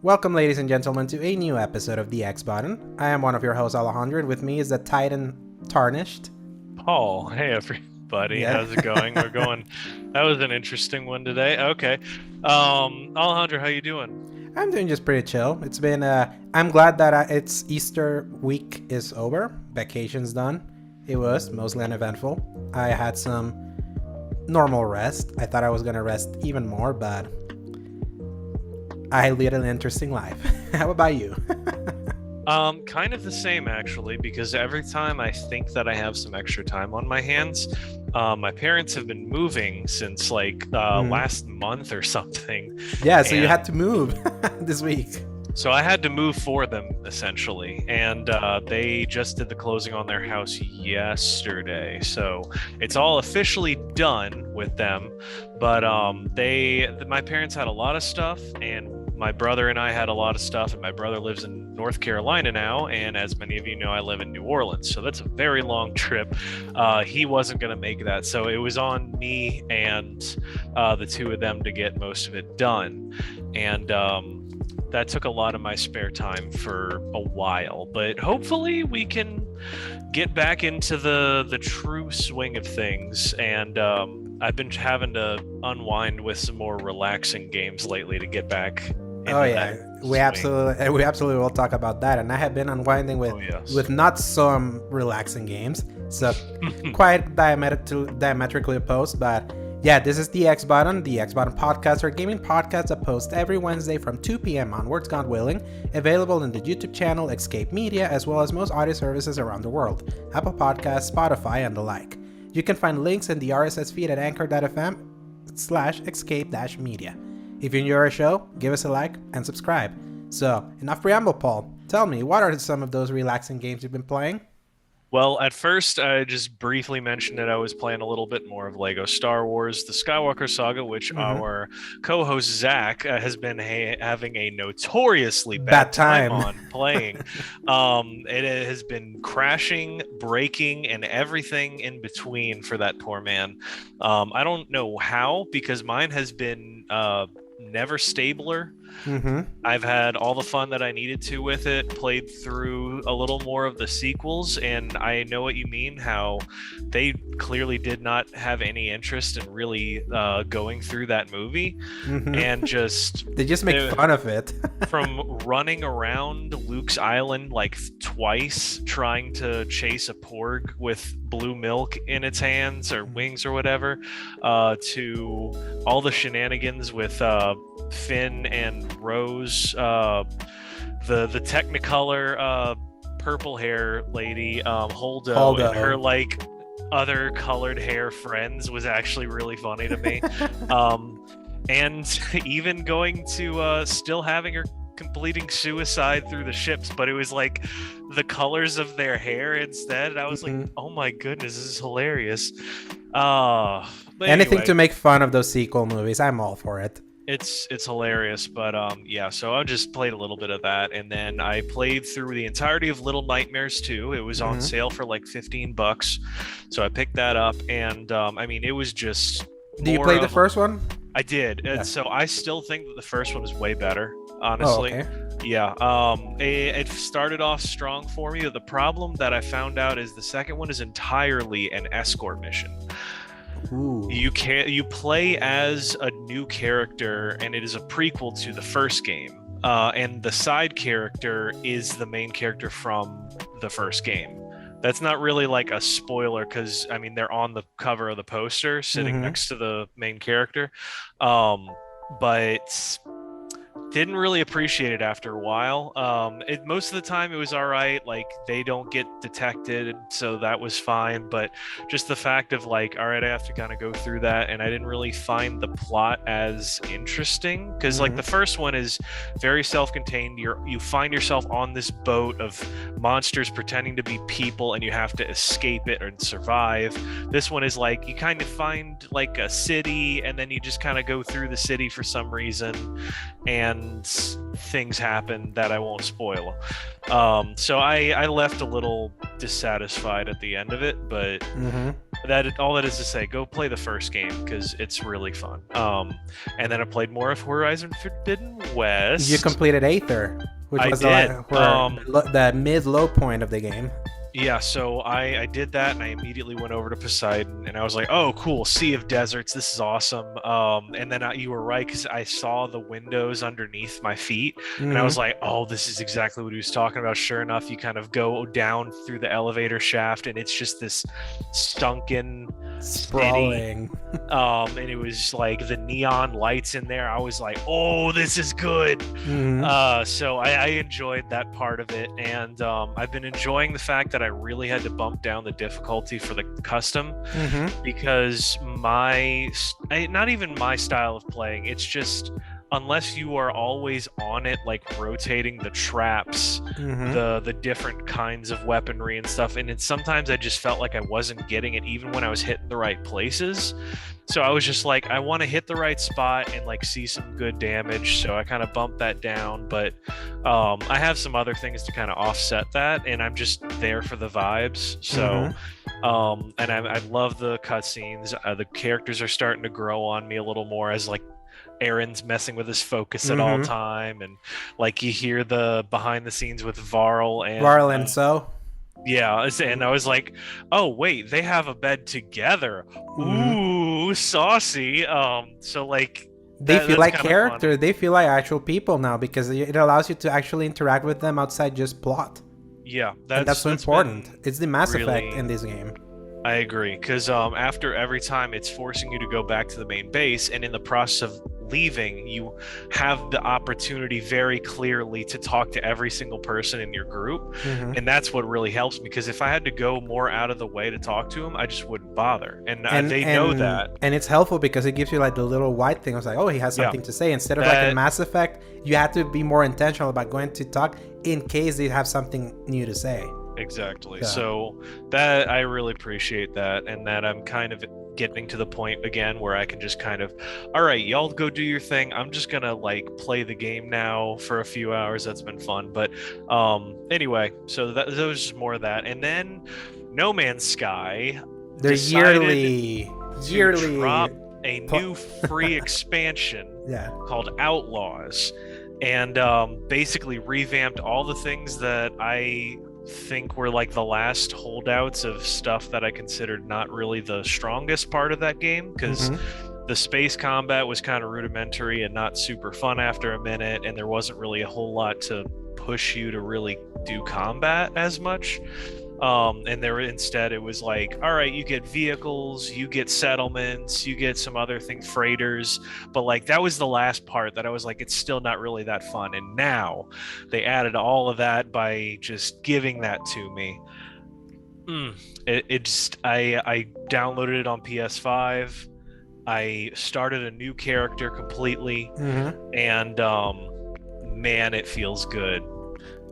Welcome, ladies and gentlemen, to a new episode of The X Button. I am one of your hosts, Alejandro, and with me is the Titan Tarnished. Paul, hey everybody, Yeah. how's it going? We're going. That was an interesting one today. Okay, Alejandro, how you doing? I'm doing just pretty chill. It's been, I'm glad that it's Easter week is over. Vacation's done. It was mostly uneventful. I had some normal rest. I thought I was gonna rest even more, but I lead an interesting life. How about you? Kind of the same actually, because every time I think that I have some extra time on my hands, my parents have been moving since last month or something. Yeah, so you And had to move this week. so I had to move for them essentially, and they just did the closing on their house yesterday. So it's all officially done with them. But my parents had a lot of stuff, and my brother and I had a lot of stuff, and my brother lives in North Carolina now, and as many of you know, I live in New Orleans, so that's a very long trip. He wasn't going to make that, so it was on me and the two of them to get most of it done, and that took a lot of my spare time for a while, but hopefully we can get back into the true swing of things, and I've been having to unwind with some more relaxing games lately to get back. Oh yeah, we absolutely will talk about that. And I have been unwinding with not some relaxing games, so quite diametrically opposed. But yeah, this is the X Button podcast, our gaming podcast that posts every Wednesday from 2 p.m. onwards, God willing. Available in the YouTube channel Escape Media, as well as most audio services around the world, Apple Podcasts, Spotify, and the like. You can find links in the RSS feed at anchor.fm/escape-media. If you enjoy our show, give us a like and subscribe. So, enough preamble, Paul. Tell me, what are some of those relaxing games you've been playing? Well, at first, I just briefly mentioned that I was playing a little bit more of Lego Star Wars, the Skywalker Saga, which our co-host Zach has been having a notoriously bad time on playing. It has been crashing, breaking, and everything in between for that poor man. I don't know how, because mine has been never stabler. I've had all the fun that I needed to with it, played through a little more of the sequels, and I know what you mean, how they clearly did not have any interest in really going through that movie, and they just make fun of it. From running around Luke's island like twice trying to chase a porg with blue milk in its hands or wings or whatever, to all the shenanigans with Finn and Rose, the Technicolor purple hair lady, Holdo, and her like other colored hair friends was actually really funny to me. And even going to still having her completing suicide through the ships, but it was like the colors of their hair instead, and I was like, oh my goodness, this is hilarious. Anything to make fun of those sequel movies, I'm all for it. It's hilarious, but yeah, so I just played a little bit of that, and then I played through the entirety of Little Nightmares 2. It was on sale for like $15, so I picked that up, and I mean, it was just... Do you play the first one? I did, and so I still think that the first one is way better, honestly. Oh, okay. Yeah, it started off strong for me, but the problem that I found out is the second one is entirely an escort mission. Ooh. You play as a new character, and it is a prequel to the first game, and the side character is the main character from the first game. That's not really like a spoiler, because I mean, they're on the cover of the poster sitting next to the main character, but didn't really appreciate it after a while. Most of the time it was all right, like they don't get detected, so that was fine, but just the fact of like, all right, I have to kind of go through that, and I didn't really find the plot as interesting, because like the first one is very self-contained. You find yourself on this boat of monsters pretending to be people, and you have to escape it and survive. This one is like, you kind of find like a city, and then you just kind of go through the city for some reason, and things happen that I won't spoil. So I left a little dissatisfied at the end of it, but Mm-hmm. all that is to say, go play the first game because it's really fun. And then I played more of Horizon Forbidden West. You completed Aether, which I was did. the mid-low point of the game. Yeah, so I did that, and I immediately went over to Poseidon, and I was like, oh, cool, Sea of Deserts, this is awesome. And then you were right, because I saw the windows underneath my feet, and I was like, oh, this is exactly what he was talking about. Sure enough, you kind of go down through the elevator shaft, and it's just this stunken sprawling city. And it was like the neon lights in there. I was like, oh, this is good. So I enjoyed that part of it, and I've been enjoying the fact that I really had to bump down the difficulty for the custom, because not even my style of playing, it's just, unless you are always on it, like rotating the traps, the different kinds of weaponry and stuff, and sometimes I just felt like I wasn't getting it even when I was hitting the right places. So I was just like, I want to hit the right spot and like see some good damage, so I kind of bumped that down. But I have some other things to kind of offset that, and I'm just there for the vibes. So and I love the cutscenes. The characters are starting to grow on me a little more, as like Aaron's messing with his focus at all time, and like you hear the behind the scenes with Varl and So. Yeah, and I was like, oh wait, they have a bed together. Ooh, saucy. So like they feel like characters. They feel like actual people now, because it allows you to actually interact with them outside just plot. Yeah, that's so important. It's the Mass Effect in this game. I agree, because after every time it's forcing you to go back to the main base, and in the process of leaving, you have the opportunity very clearly to talk to every single person in your group, and that's what really helps me, because if I had to go more out of the way to talk to them, I just wouldn't bother, and they know that. And it's helpful because it gives you like the little white thing. I was like, oh, he has something to say, instead of like in Mass Effect, you have to be more intentional about going to talk in case they have something new to say. Exactly. So that I really appreciate that, and that I'm kind of getting to the point again where I can just kind of, all right, y'all go do your thing. I'm just gonna like play the game now for a few hours. That's been fun. But anyway, so there was just more of that, and then No Man's Sky. They're yearly drop a new free expansion called Outlaws, and basically revamped all the things that I think were like the last holdouts of stuff that I considered not really the strongest part of that game, because the space combat was kind of rudimentary and not super fun after a minute, and there wasn't really a whole lot to push you to really do combat as much. And there instead it was like, all right, you get vehicles, you get settlements, you get some other things, freighters, but like that was the last part that I was like, it's still not really that fun. And now they added all of that by just giving that to me. I downloaded it on PS5. I started a new character completely, and man, it feels good.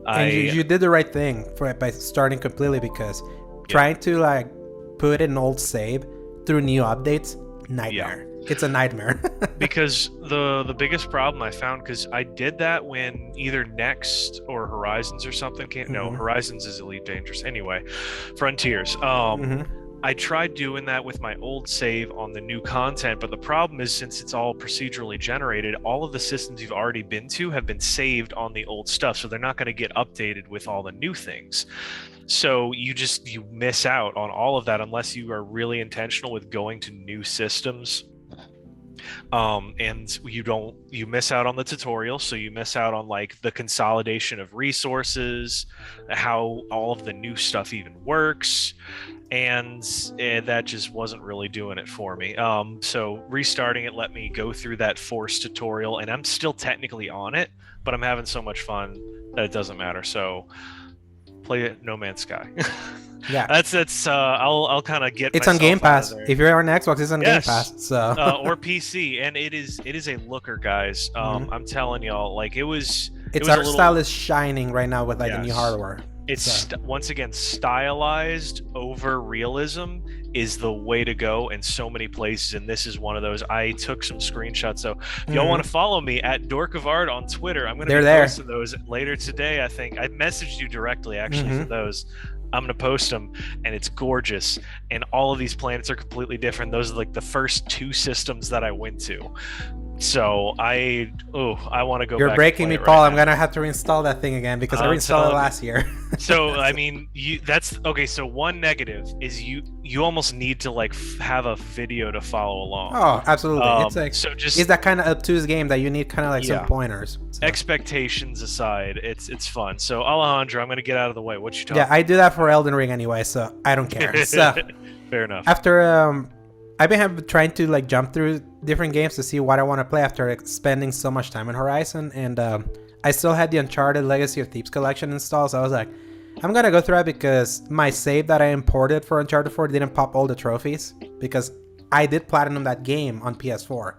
And you did the right thing by starting completely, because trying to like put an old save through new updates, nightmare. It's a nightmare. Because the biggest problem I found, because I did that when either Next or Horizons or something came. No, Horizons is Elite Dangerous. Anyway, Frontiers. I tried doing that with my old save on the new content, but the problem is, since it's all procedurally generated, all of the systems you've already been to have been saved on the old stuff, so they're not going to get updated with all the new things. So you miss out on all of that unless you are really intentional with going to new systems. And you miss out on the tutorial, so you miss out on like the consolidation of resources, how all of the new stuff even works, and that just wasn't really doing it for me. So restarting it let me go through that forced tutorial, and I'm still technically on it, but I'm having so much fun that it doesn't matter. So play No Man's Sky. Yeah, that's I'll kind of get. It's on Game Pass. If you're on Xbox, it's on Game Pass. So or PC, and it is a looker, guys. I'm telling y'all, like its art style is shining right now with like the new hardware. It's once again, stylized over realism is the way to go in so many places, and this is one of those. I took some screenshots, so if y'all want to follow me at Dork of Art on Twitter, I'm going to be posting those later today. I think I messaged you directly actually for those. I'm going to post them, and it's gorgeous, and all of these planets are completely different. Those are like the first 2 systems that I went to. So I want to go. You're breaking me, Paul. I'm gonna have to reinstall that thing again because I reinstalled it last year. So I mean, that's okay. So one negative is you almost need to like have a video to follow along. Oh, absolutely. It's like it's that kind of obtuse game that you need kind of like some pointers. So. Expectations aside, it's fun. So Alejandro, I'm gonna get out of the way. What you talking? Yeah, I do that for Elden Ring anyway, so I don't care. So fair enough. After I've been trying to like jump through different games to see what I want to play after spending so much time on Horizon, and I still had the Uncharted Legacy of Thieves collection installed, so I was like, I'm gonna go through it because my save that I imported for Uncharted 4 didn't pop all the trophies, because I did platinum that game on PS4,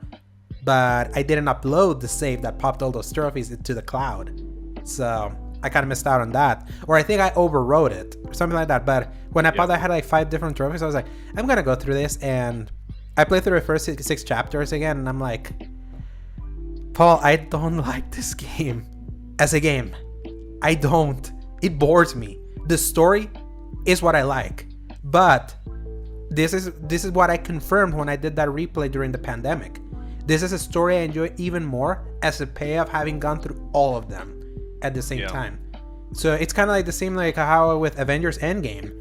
but I didn't upload the save that popped all those trophies into the cloud, so I kind of missed out on that, or I think I overwrote it or something like that. But when I thought I had like 5 different trophies, I was like, I'm gonna go through this, and I played through the first 6 chapters again, and I'm like, Paul, I don't like this game as a game. I don't. It bores me. The story is what I like, but this is what I confirmed when I did that replay during the pandemic. This is a story I enjoy even more as a payoff, having gone through all of them at the same time. So it's kind of like the same like how with Avengers Endgame.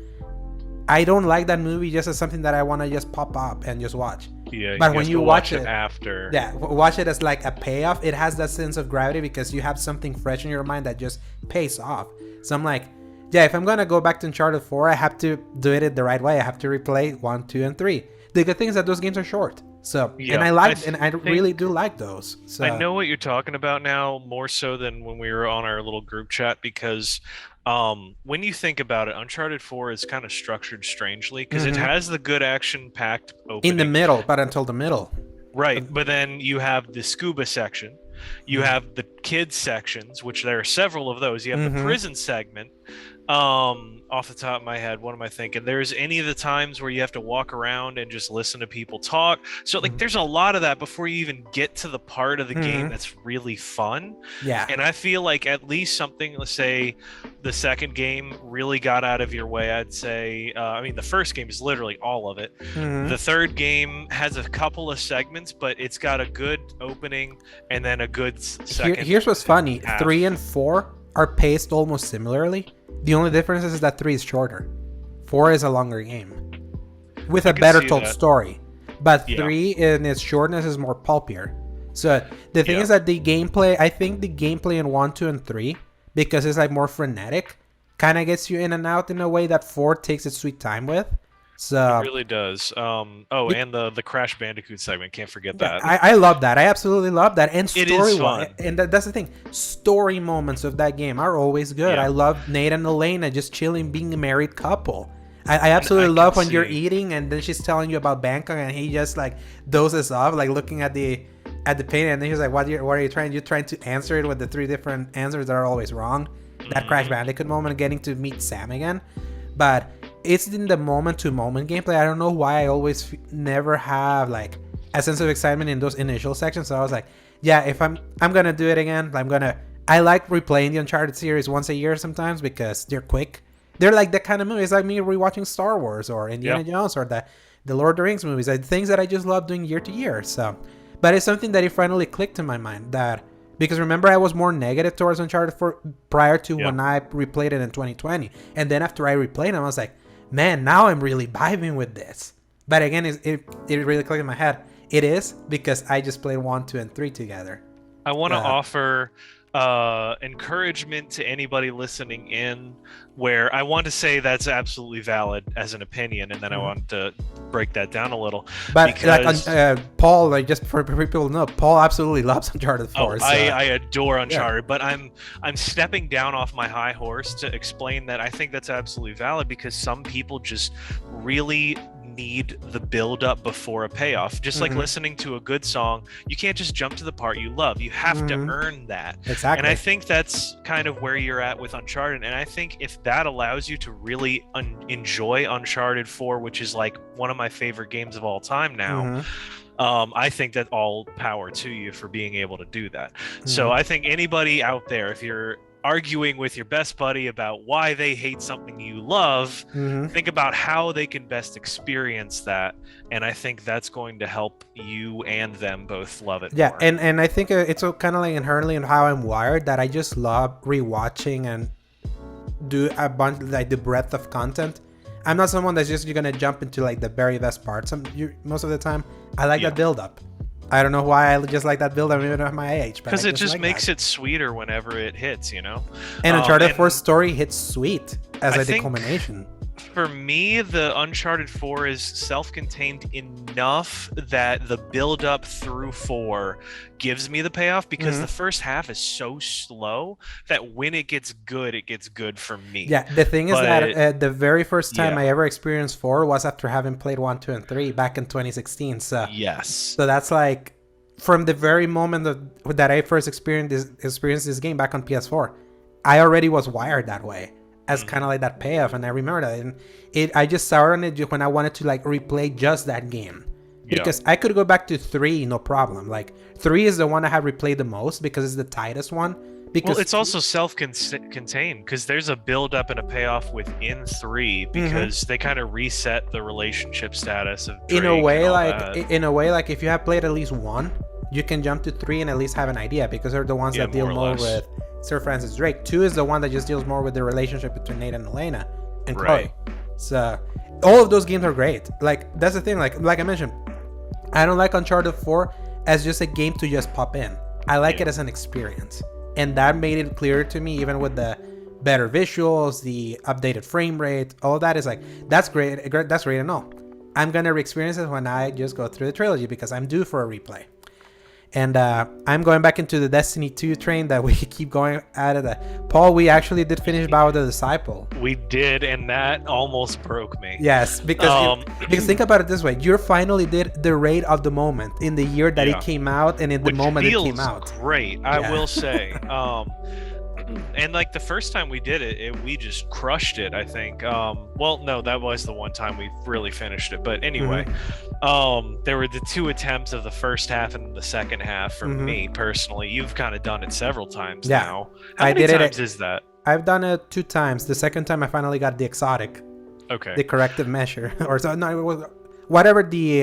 I don't like that movie just as something that I want to just pop up and just watch. Yeah, but when you watch it after, watch it as like a payoff. It has that sense of gravity because you have something fresh in your mind that just pays off. So I'm like, yeah, if I'm gonna go back to Uncharted 4, I have to do it the right way. I have to replay 1, 2, and 3. The good thing is that those games are short. So and I really do like those. So I know what you're talking about now, more so than when we were on our little group chat, because when you think about it, Uncharted 4 is kind of structured strangely because it has the good action-packed opening in the middle, but until the middle. Right, but then you have the scuba section, you have the kids sections, which there are several of those. You have the prison segment. Off the top of my head, what am I thinking? There's any of the times where you have to walk around and just listen to people talk. So like there's a lot of that before you even get to the part of the game that's really fun. Yeah. And I feel like at least something, let's say the second game really got out of your way. I'd say, I mean, the first game is literally all of it. The third game has a couple of segments, but it's got a good opening and then a good second. Here's what's funny. half. 3 and 4 are paced almost similarly. The only difference is that 3 is shorter. 4 is a longer game with a better told story. But 3 in its shortness is more pulpier. So the thing is that the gameplay, I think the gameplay in 1, 2, and 3, because it's like more frenetic, kind of gets you in and out in a way that 4 takes its sweet time with. So it really does. And the Crash Bandicoot segment, can't forget that. I love that. I absolutely love that. And it is fun. And that's the thing. Story moments of that game are always good. I love Nate and Elena just chilling, being a married couple. I absolutely love when you're eating and then she's telling you about Bangkok and he just like dozes off, like looking at the painting, and then he's like, what are you trying? You're trying to answer it with the 3 different answers that are always wrong. That Crash Bandicoot moment, getting to meet Sam again. But it's in the moment-to-moment gameplay. I don't know why I always never have like a sense of excitement in those initial sections. So I was like, yeah, if I'm gonna do it again. I like replaying the Uncharted series once a year sometimes because they're quick. They're like that kind of movie. It's like me rewatching Star Wars or Indiana Jones or the Lord of the Rings movies. Like things that I just love doing year to year. So, but it's something that it finally clicked in my mind that. Because remember, I was more negative towards Uncharted 4 prior to when I replayed it in 2020. And then after I replayed it, I was like, man, now I'm really vibing with this. But again, it really clicked in my head. It is because I just played 1, 2, and 3 together. I want to offer encouragement to anybody listening in, where I want to say that's absolutely valid as an opinion, and then I want to break that down a little. But because, Paul, like just for people to know, Paul absolutely loves Uncharted 4. I adore Uncharted, but I'm stepping down off my high horse to explain that I think that's absolutely valid because some people just really need the build up before a payoff. Just like listening to a good song, you can't just jump to the part you love. You have to earn that. Exactly. And I think that's kind of where you're at with Uncharted. And I think if that allows you to really enjoy Uncharted 4, which is like one of my favorite games of all time now, I think that all power to you for being able to do that. So I think anybody out there, if you're arguing with your best buddy about why they hate something you love, think about how they can best experience that, and I think that's going to help you and them both love it more. and I think it's kind of like inherently in how I'm wired, that I just love rewatching and do a bunch, like the breadth of content. I'm not someone that's just gonna jump into like the very best parts. Most of the time I like that build up. I don't know why I just like that build up even at my age. Because it just makes it sweeter whenever it hits, you know? And Uncharted 4's story hits sweet as a culmination. For me, the Uncharted 4 is self-contained enough that the build-up through 4 gives me the payoff, because the first half is so slow that when it gets good for me. Yeah, the thing is that the very first time I ever experienced 4 was after having played 1, 2, and 3 back in 2016. So so that's like from the very moment that I first experienced this game back on PS4, I already was wired that way, as kind of like that payoff. And I remember that, and I just soured on it when I wanted to like replay just that game, because I could go back to 3 no problem. Like 3 is the one I have replayed the most because it's the tightest one. Because it's also self-contained, because there's a build-up and a payoff within 3, because they kind of reset the relationship status of Drake in a way like if you have played at least 1, you can jump to 3 and at least have an idea, because they're the ones that deal more with Sir Francis Drake. 2 is the one that just deals more with the relationship between Nate and Elena and Chloe. So all of those games are great. Like that's the thing, like I mentioned, I don't like Uncharted 4 as just a game to just pop in. I like it as an experience, and that made it clear to me, even with the better visuals, the updated frame rate, all of that is like, that's great, that's great and all. I'm gonna re-experience it when I just go through the trilogy, because I'm due for a replay. And I'm going back into the Destiny 2 train that we keep going at it. Paul, we actually did finish Bow of the Disciple. We did, and that almost broke me. Yes, because think about it this way. You finally did the raid of the moment in the year that it came out, and in the moment it came out. Great, I will say. And like the first time we did it, we just crushed it, I think. Well, no, that was the one time we really finished it. But anyway, there were the 2 attempts of the first half and the second half for me personally. You've kind of done it several times now. How many times is that? I've done it 2 times. The second time I finally got the exotic. Okay. The corrective measure. Or so, no, it was whatever the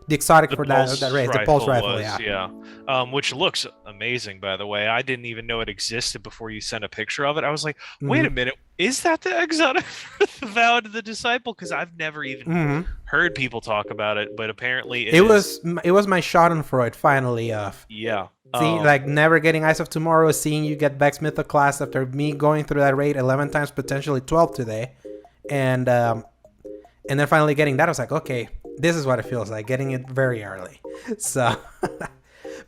exotic for that race, the pulse rifle, which looks amazing, by the way. I didn't even know it existed before you sent a picture of it. I was like, wait a minute, is that the exotic for the Vow to the Disciple? Because I've never even heard people talk about it, but apparently it was my Schadenfreude finally of seeing, like, never getting Eyes of Tomorrow, seeing you get Beck's Mythoclast after me going through that raid 11 times, potentially 12 today, and then finally getting that. I was like, okay, this is what it feels like, getting it very early. So,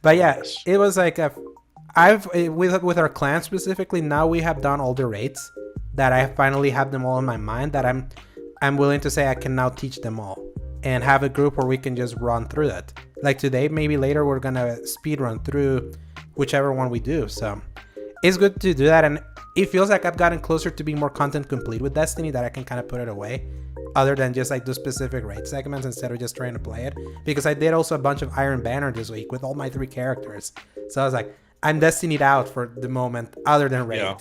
but yeah, it was like with our clan specifically, now we have done all the raids that I finally have them all in my mind, that I'm willing to say I can now teach them all and have a group where we can just run through that. Like today, maybe later we're gonna speed run through whichever one we do. So it's good to do that, and it feels like I've gotten closer to being more content complete with Destiny, that I can kind of put it away, other than just like the specific raid segments, instead of just trying to play it. Because I did also a bunch of Iron Banner this week with all my 3 characters. So I was like, I'm Destinied out for the moment, other than raid. Yeah.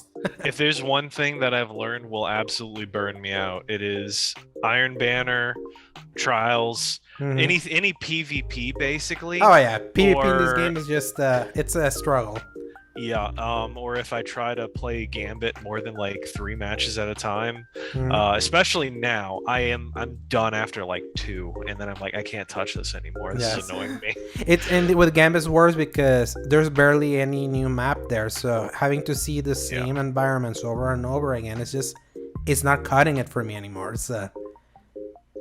If there's one thing that I've learned will absolutely burn me out, it is Iron Banner, Trials, any PvP basically. Oh yeah, PvP in this game is just it's a struggle. Yeah, or if I try to play Gambit more than like 3 matches at a time, especially now, I'm done after like 2, and then I'm like, I can't touch this anymore. This is annoying me. And with Gambit's worse because there's barely any new map there, so having to see the same environments over and over again, it's not cutting it for me anymore. So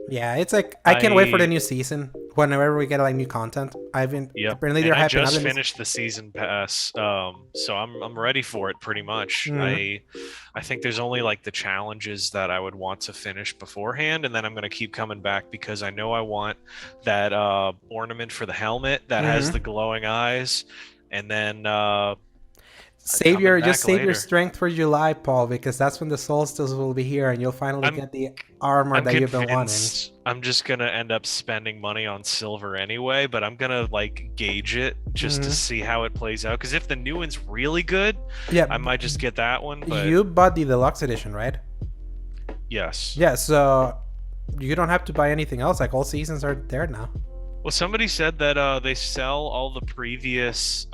yeah, it's like I can't wait for the new season whenever we get like new content. Apparently and they're I hyping just up. finished the season pass, so I'm ready for it pretty much. I think there's only like the challenges that I would want to finish beforehand, and then I'm gonna keep coming back because I know I want that ornament for the helmet that has the glowing eyes, and then save your strength for July, Paul, because that's when the solstice will be here, and you'll finally get the armor that you've been wanting. I'm just gonna end up spending money on silver anyway, but I'm gonna like gauge it just to see how it plays out. Because if the new one's really good, I might just get that one. But you bought the deluxe edition, right? Yes. Yeah, so you don't have to buy anything else. Like all seasons are there now. Well, somebody said that they sell all the previous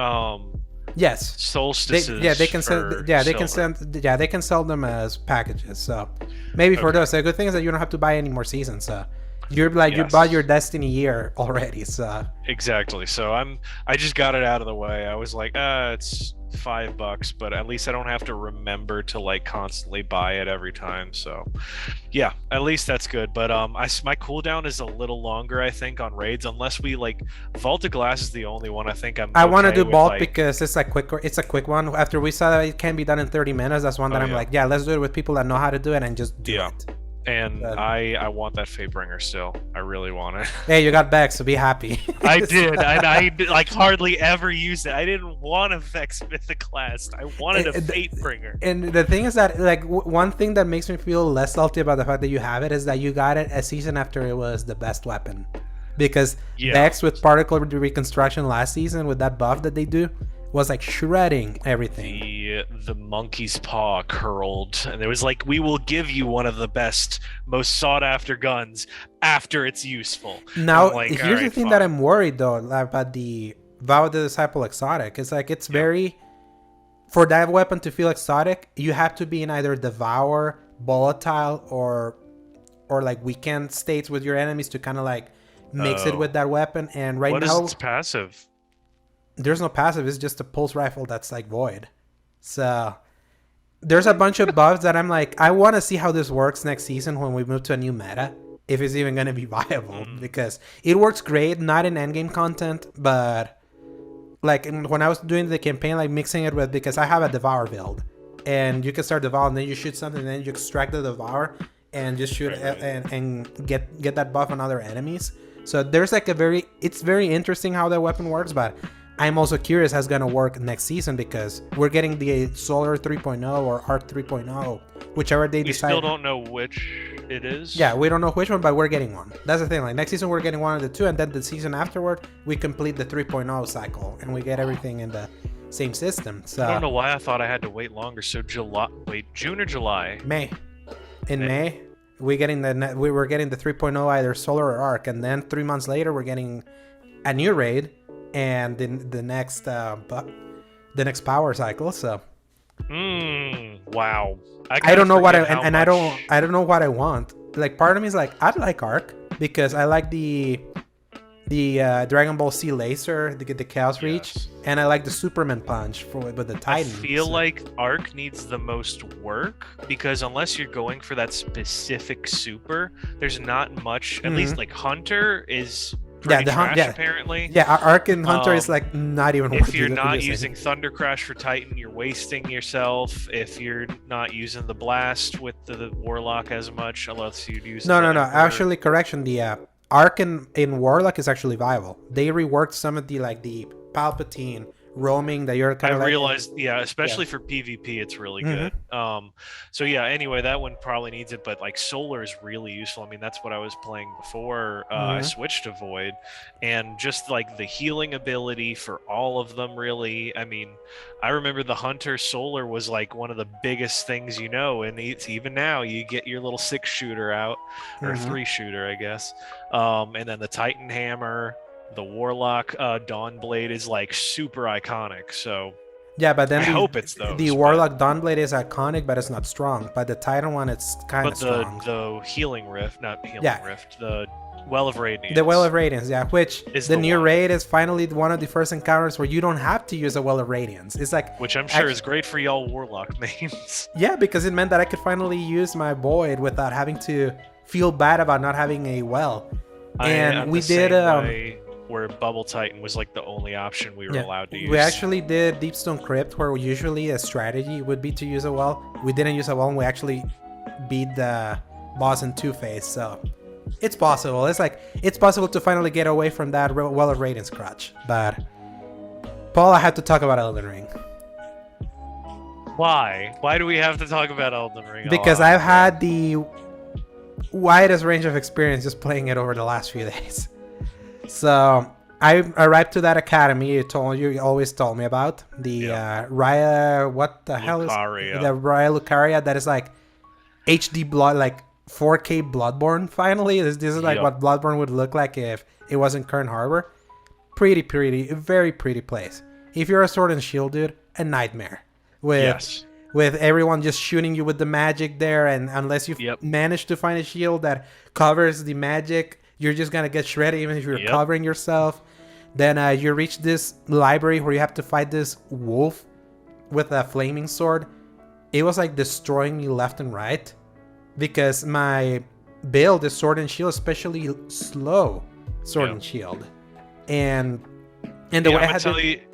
yes solstices. They can sell. Yeah, they can send. Yeah, they can sell them as packages. So maybe for those. The good thing is that you don't have to buy any more seasons. So you're like you bought your Destiny year already. So exactly. So I just got it out of the way. I was like, it's $5, but at least I don't have to remember to like constantly buy it every time. So yeah, at least that's good. But my cooldown is a little longer, I think, on raids, unless we like Vault of Glass is the only one I think I want to do Vault because it's a quick one. After we saw that it can be done in 30 minutes, that's one that I'm like, yeah, let's do it with people that know how to do it and just do it. And I want that Fatebringer still. I really want it. Hey, you got back, so be happy. I did. I like hardly ever used it. I didn't want a Vex Mythic Last. I wanted a Fatebringer. And the thing is that like one thing that makes me feel less salty about the fact that you have it is that you got it a season after it was the best weapon. Because Vex with particle reconstruction last season with that buff that they do was like shredding everything. The monkey's paw curled, and it was like, we will give you one of the best, most sought after guns after it's useful. Now, like, here's the thing that I'm worried though about the Vow of the Disciple exotic. It's like it's very, for that weapon to feel exotic, you have to be in either Devour, Volatile, or like weekend states with your enemies to kind of like mix it with that weapon. And right now, what is its passive? There's no passive. It's just a pulse rifle that's like void. So there's a bunch of buffs that I'm like, I want to see how this works next season when we move to a new meta, if it's even going to be viable, because it works great, not in endgame content, but like when I was doing the campaign, like mixing it with, because I have a Devour build, and you can start Devour, and then you shoot something, and then you extract the Devour and just shoot and get that buff on other enemies. So there's like it's very interesting how that weapon works, but I'm also curious how it's going to work next season, because we're getting the Solar 3.0 or Arc 3.0, whichever they decide. We still don't know which it is. Yeah, we don't know which one, but we're getting one. That's the thing. Like next season, we're getting one of the two, and then the season afterward, we complete the 3.0 cycle, and we get everything in the same system. So I don't know why I thought I had to wait longer. So June or July? May. In May, we're getting the 3.0 either Solar or Arc, and then 3 months later, we're getting a new raid. And then the next power cycle. So wow, I don't know what I don't know what I want. Like part of me is like, I'd like Arc because I like the Dragon Ball Z laser, the Chaos Reach, and I like the Superman punch with the Titan. I feel like Arc needs the most work, because unless you're going for that specific super, there's not much. At least like Hunter is apparently. Yeah, Arc and Hunter is like not even worth. If you're not using Thunder Crash for Titan, you're wasting yourself. If you're not using the Blast with the Warlock as much, unless you'd use no. Actually, correction. The Arc in Warlock is actually viable. They reworked some of the Palpatine roaming that you're kind of realized, especially for PvP, it's really good. So yeah, anyway, that one probably needs it, but like Solar is really useful. I mean, that's what I was playing before I switched to Void, and just like the healing ability for all of them, really. I mean, I remember the Hunter Solar was like one of the biggest things, and it's even now you get your little 6-shooter out, or 3-shooter, I guess, and then the Titan Hammer. The Warlock Dawnblade is like super iconic, so yeah. But then I hope it's those. The Warlock Dawnblade is iconic, but it's not strong. But the Titan one, it's kind of strong. The Healing Rift, not Healing Rift, the Well of Radiance. The Well of Radiance, which is the new raid is finally one of the first encounters where you don't have to use a Well of Radiance. It's like, which I'm sure is great for y'all Warlock mains. Yeah, because it meant that I could finally use my Void without having to feel bad about not having a well. And we did where Bubble Titan was like the only option we were allowed to use. We actually did Deepstone Crypt, where usually a strategy would be to use a well. We didn't use a well, and we actually beat the boss in two-phase. So it's possible. It's possible to finally get away from that Well of Radiance crutch. But Paul, I have to talk about Elden Ring. Why? Why do we have to talk about Elden Ring? Because I've had the widest range of experience just playing it over the last few days. So I arrived to that academy you always told me about, the Raya, what the hell is the Raya Lucaria, that is like HD blood, like 4K Bloodborne. Finally, this is like what Bloodborne would look like if it wasn't Kern Harbor. Pretty, very pretty place. If you're a Sword and Shield dude, a nightmare with everyone just shooting you with the magic there, and unless you manage to find a shield that covers the magic, you're just gonna get shredded even if you're covering yourself. Then you reach this library where you have to fight this wolf with a flaming sword. It was like destroying me left and right because my build is Sword and Shield, especially slow Sword and Shield. And the way I had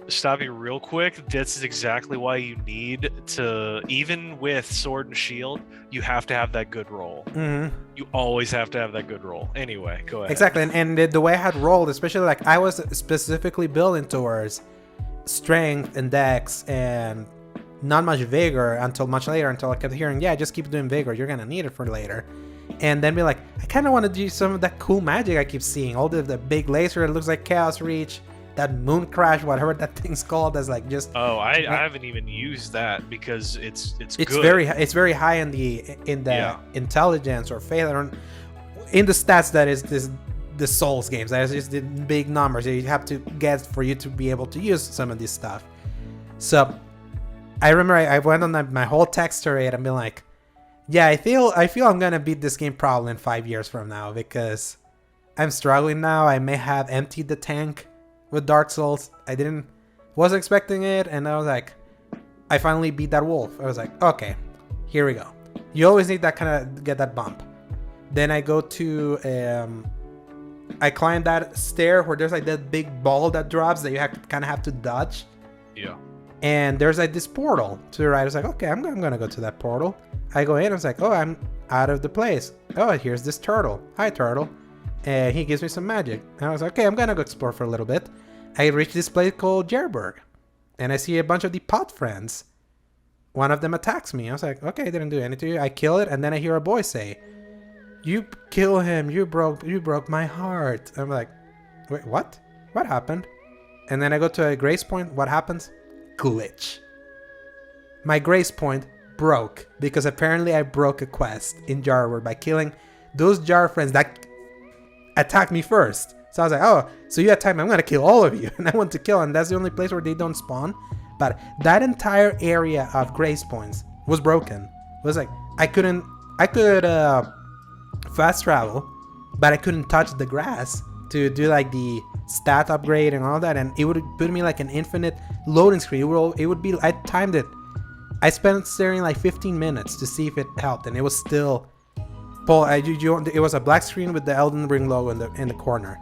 stop you real quick. This is exactly why you need to, even with Sword and Shield, you have to have that good roll. Mm-hmm. You always have to have that good roll. Anyway, go ahead. Exactly, and the way I had rolled, especially like I was specifically building towards strength and dex and not much vigor until much later, until I kept hearing, just keep doing vigor, you're gonna need it for later. And then be like, I kind of want to do some of that cool magic I keep seeing, all the big laser, it looks like Chaos Reach, that moon crash, whatever that thing's called, that's like just. Oh, I haven't even used that because it's good. It's very high in the intelligence or faith, in the stats that is the Souls games. That is just the big numbers that you have to get for you to be able to use some of this stuff. So I remember I went on my whole text rate and been like, I feel I'm gonna beat this game probably in 5 years from now because I'm struggling now. I may have emptied the tank with Dark Souls. I wasn't expecting it, and I was like, I finally beat that wolf. I was like, okay, here we go. You always need that kind of get that bump. Then I go to I climb that stair where there's like that big ball that drops that you have to dodge. Yeah. And there's like this portal to the right. I was like, okay, I'm gonna go to that portal. I go in. I was like, oh, I'm out of the place. Oh, here's this turtle. Hi, turtle. And he gives me some magic. And I was like, okay, I'm gonna go explore for a little bit. I reach this place called Jerberg, and I see a bunch of the pot friends. One of them attacks me. I was like, okay, I didn't do anything to you. I kill it, and then I hear a voice say, "You kill him. You broke my heart." I'm like, wait, what? What happened? And then I go to a grace point. What happens? Glitch. My grace point broke because apparently I broke a quest in Jarward by killing those jar friends that attacked me first. So I was like, oh, so you attacked me, I'm gonna kill all of you. And I want to kill, and that's the only place where they don't spawn. But that entire area of grace points was broken. It was like I could fast travel, but I couldn't touch the grass to do like the stat upgrade and all that, and it would put me like an infinite loading screen. It would be, I timed it. I spent staring like 15 minutes to see if it helped, and it was still. Paul, it was a black screen with the Elden Ring logo in the corner.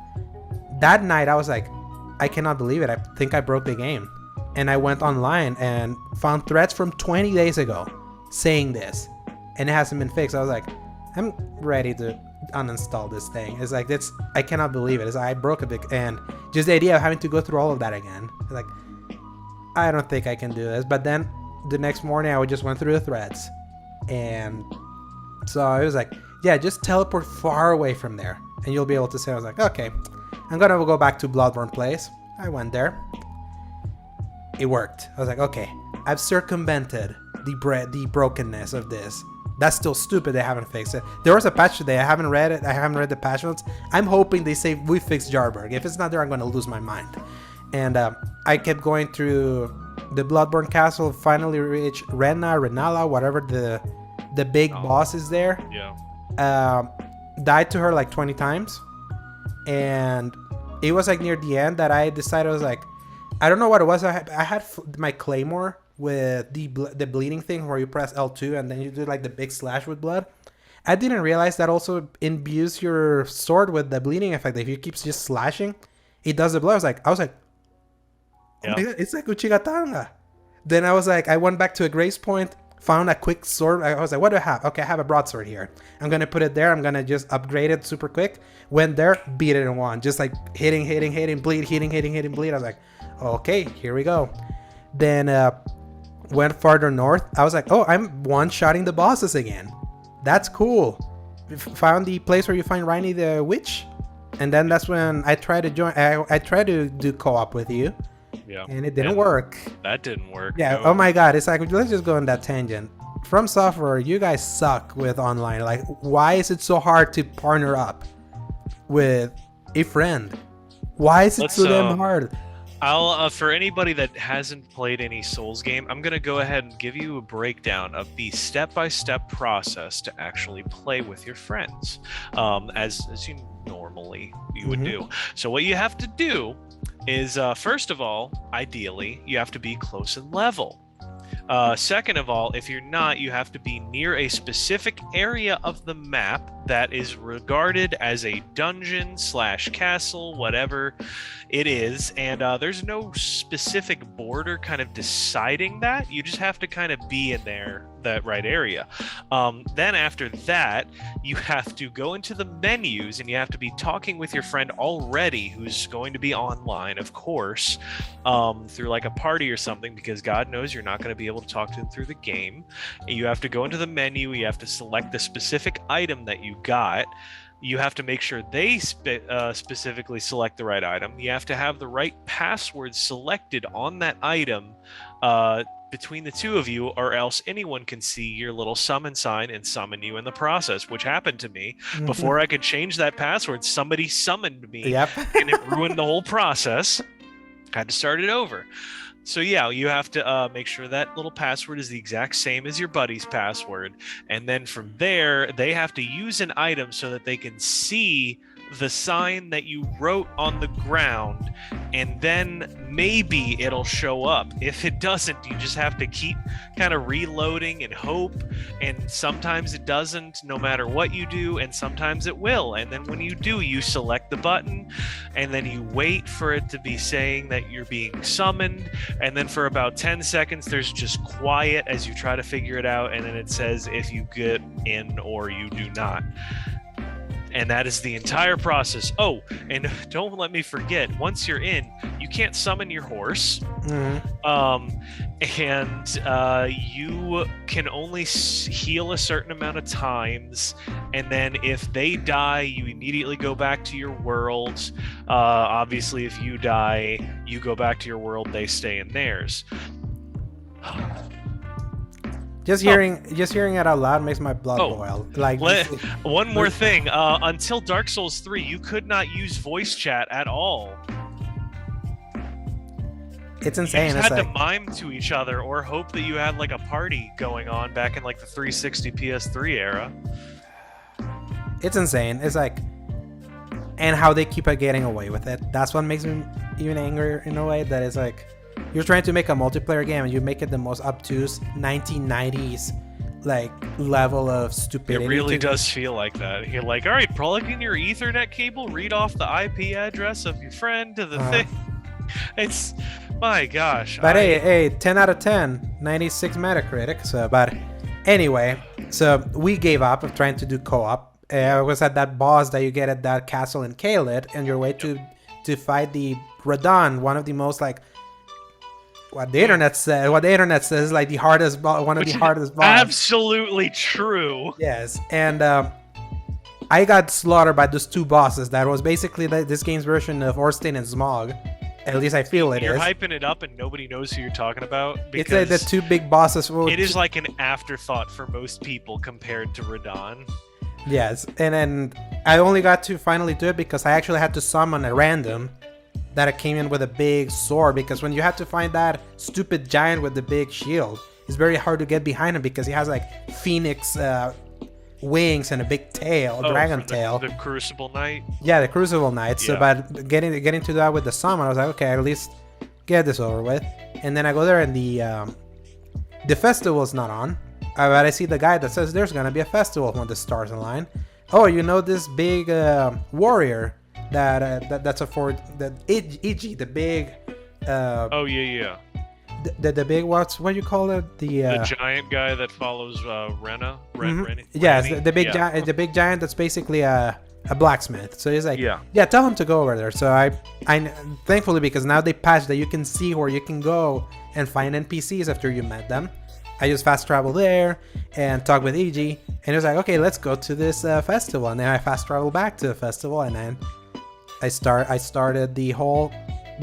That night, I was like, I cannot believe it. I think I broke the game. And I went online and found threads from 20 days ago saying this. And it hasn't been fixed. I was like, I'm ready to uninstall this thing. It's like, I cannot believe it. I broke a big, and just the idea of having to go through all of that again. Like, I don't think I can do this. But then the next morning, I just went through the threads. And so I was like, just teleport far away from there, and you'll be able to say. I was like, okay, I'm gonna go back to Bloodborne Place. I went there. It worked. I was like, okay, I've circumvented the brokenness of this. That's still stupid. They haven't fixed it. There was a patch today. I haven't read it. I haven't read the patch notes. I'm hoping they say we fixed Jarberg. If it's not there, I'm gonna lose my mind. And I kept going through the Bloodborne Castle. Finally reached Renala, whatever the big boss is there. Yeah. Died to her like 20 times, and it was like near the end that I decided. I was like, I don't know what it was. I had my claymore with the bleeding thing where you press L2 and then you do like the big slash with blood. I didn't realize that also imbues your sword with the bleeding effect. If you keep just slashing, it does the blow. I was like, oh my God, it's like Uchigatanga. Then I went back to a grace point, found a quick sword. I was like, what do I have? Okay, I have a broadsword here. I'm going to put it there. I'm going to just upgrade it super quick. Went there, beat it in one. Just like hitting, bleed, hitting, bleed. I was like, okay, here we go. Then went farther north. I was like, oh, I'm one-shotting the bosses again. That's cool. Found the place where you find Rainy the witch. And then that's when I tried to join. I tried to do co-op with you. Yeah. And it didn't work. That didn't work. Yeah. No. Oh my God. It's like, let's just go on that tangent. From Software, you guys suck with online. Like, why is it so hard to partner up with a friend? Why is it so damn hard? I'll for anybody that hasn't played any Souls game, I'm gonna go ahead and give you a breakdown of the step-by-step process to actually play with your friends, as you normally would do. So what you have to do is, first of all, ideally, you have to be close in level. Second of all, if you're not, you have to be near a specific area of the map that is regarded as a dungeon / castle, whatever it is. And there's no specific border kind of deciding that. You just have to kind of be in that right area. Then after that, you have to go into the menus and you have to be talking with your friend already, who's going to be online, of course, through like a party or something, because God knows you're not going to be able to talk to them through the game. You have to go into the menu. You have to select the specific item that you got. You have to make sure they specifically select the right item. You have to have the right password selected on that item between the two of you, or else anyone can see your little summon sign and summon you in the process, which happened to me. Before I could change that password, somebody summoned me, and it ruined the whole process. I had to start it over. So yeah, you have to make sure that little password is the exact same as your buddy's password. And then from there, they have to use an item so that they can see the sign that you wrote on the ground, and then maybe it'll show up. If it doesn't, you just have to keep kind of reloading and hope, and sometimes it doesn't, no matter what you do, and sometimes it will. And then when you do, you select the button, and then you wait for it to be saying that you're being summoned, and then for about 10 seconds there's just quiet as you try to figure it out, and then it says if you get in or you do not. And that is the entire process. Oh, and don't let me forget, once you're in, you can't summon your horse. And you can only heal a certain amount of times. And then if they die, you immediately go back to your world. Obviously, if you die, you go back to your world, they stay in theirs. Just hearing it out loud makes my blood boil. Like, one more thing. Until Dark Souls 3, you could not use voice chat at all. It's insane. You just had to mime to each other or hope that you had like a party going on back in like the 360 PS3 era. It's insane. It's like, and how they keep getting away with it. That's what makes me even angrier in a way. That is like, you're trying to make a multiplayer game and you make it the most obtuse 1990s like level of stupidity. It really does feel like that. You're like, all right, plug in your Ethernet cable, read off the IP address of your friend to the thing. It's, my gosh. But hey, 10 out of 10, 96 Metacritic. So, but anyway, so we gave up of trying to do co-op. I was at that boss that you get at that castle in Caelid, and your way to fight the Radon, one of the most like, what the internet says is like the hardest one of the hardest bosses. Absolutely true. Yes, and I got slaughtered by those two bosses. That was basically this game's version of Orstein and Smog. At least I feel it is. You're hyping it up and nobody knows who you're talking about. It's like the two big bosses. It is like an afterthought for most people compared to Radon. Yes, and then I only got to finally do it because I actually had to summon a random that came in with a big sword, because when you have to find that stupid giant with the big shield, it's very hard to get behind him because he has like phoenix wings and a big tail, dragon tail. The Crucible Knight? Yeah, the Crucible Knight. Yeah. So but getting to that with the summon, I was like, okay, at least get this over with. And then I go there and the festival's not on. But I see the guy that says there's gonna be a festival when the stars align. Oh, you know this big warrior that's a fort that EG the big. Oh yeah. The big what you call it the giant guy that follows Renna. Yes, the big giant that's basically a blacksmith. So he's like, yeah, tell him to go over there. So I thankfully, because now they patched that you can see where you can go and find NPCs after you met them. I just fast travel there and talk with EG, and he was like, okay, let's go to this festival. And then I fast travel back to the festival, and then I started the whole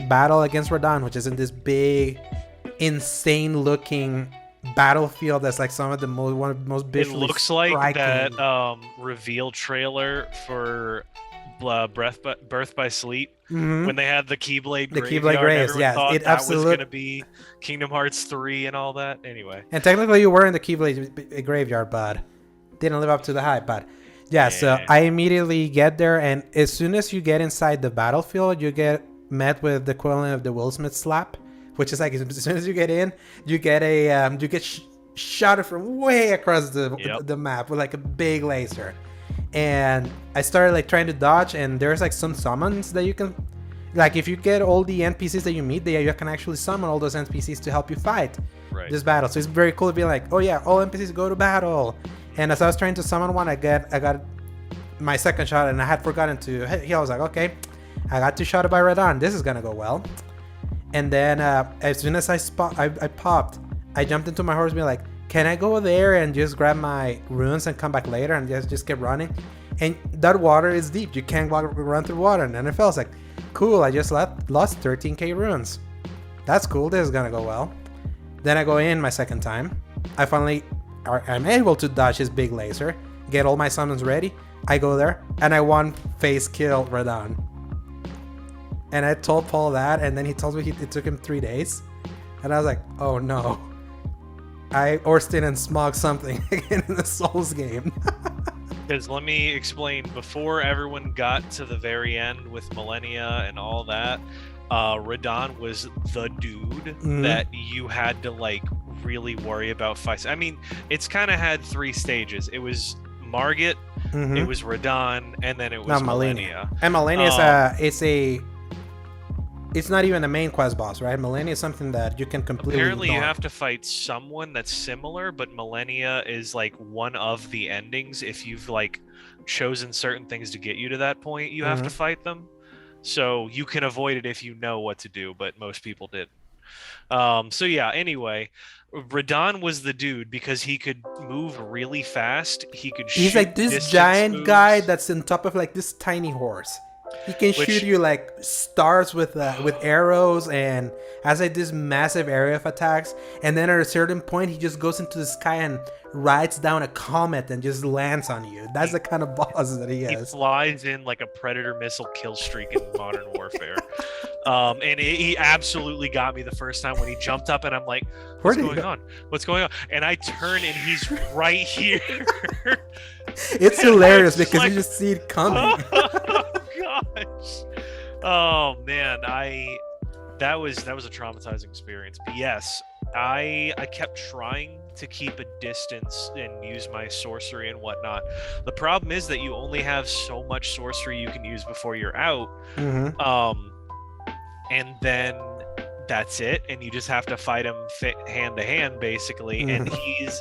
battle against Radahn, which is in this big, insane looking battlefield that's like some of the most visually It looks like striking. that reveal trailer for Birth by Sleep when they had the Keyblade Graves. Yes, it absolutely was going to be Kingdom Hearts 3 and all that. Anyway, and technically you were in the Keyblade graveyard, but didn't live up to the hype. But yeah, so I immediately get there, and as soon as you get inside the battlefield, you get met with the equivalent of the Will Smith slap, which is like as soon as you get in, you get shot from way across the map with like a big laser. And I started like trying to dodge, and there's like some summons that you can, like if you get all the NPCs that you meet there, you can actually summon all those NPCs to help you fight this battle. So it's very cool to be like, oh yeah, all NPCs go to battle. And as I was trying to summon one, I got my second shot, and I had forgotten to. I was like, okay, I got 2 shot by Radahn. This is gonna go well. And then as soon as I popped, I jumped into my horse, being like, can I go there and just grab my runes and come back later and just keep running? And that water is deep. You can't run through water. And then it felt like, cool, I just lost 13k runes. That's cool. This is gonna go well. Then I go in my second time. I'm able to dodge his big laser, get all my summons ready. I go there, and I one face kill Radahn. And I told Paul that, and then he told me it took him 3 days. And I was like, oh no. I Orsted and Smog something again in the Souls game. Because let me explain, before everyone got to the very end with Millennia and all that, Radahn was the dude that you had to like really worry about fights. I mean, it's kind of had 3 stages. It was Margit, it was Radahn, and then it was Millennia. And Millennia it's not even the main quest boss, right? Millennia is something that you can completely Apparently ignore. You have to fight someone that's similar, but Millennia is like one of the endings. If you've like chosen certain things to get you to that point, you have to fight them. So you can avoid it if you know what to do, but most people didn't. So yeah, anyway, Radahn was the dude because he could move really fast. He's like this giant moves. Guy that's on top of like this tiny horse. He can shoot you like stars with arrows, and has like this massive area of attacks. And then at a certain point, he just goes into the sky and rides down a comet and just lands on you. That's the kind of boss that he is. He flies in like a predator missile kill streak in Modern Warfare. And he absolutely got me the first time when he jumped up, and I'm like, what's going on? What's going on? And I turn, and he's right here. It's hilarious because like, you just see it coming. Gosh. Oh man, that was a traumatizing experience. But yes, I kept trying to keep a distance and use my sorcery and whatnot. The problem is that you only have so much sorcery you can use before you're out. And then that's it, and you just have to fight him hand to hand basically. And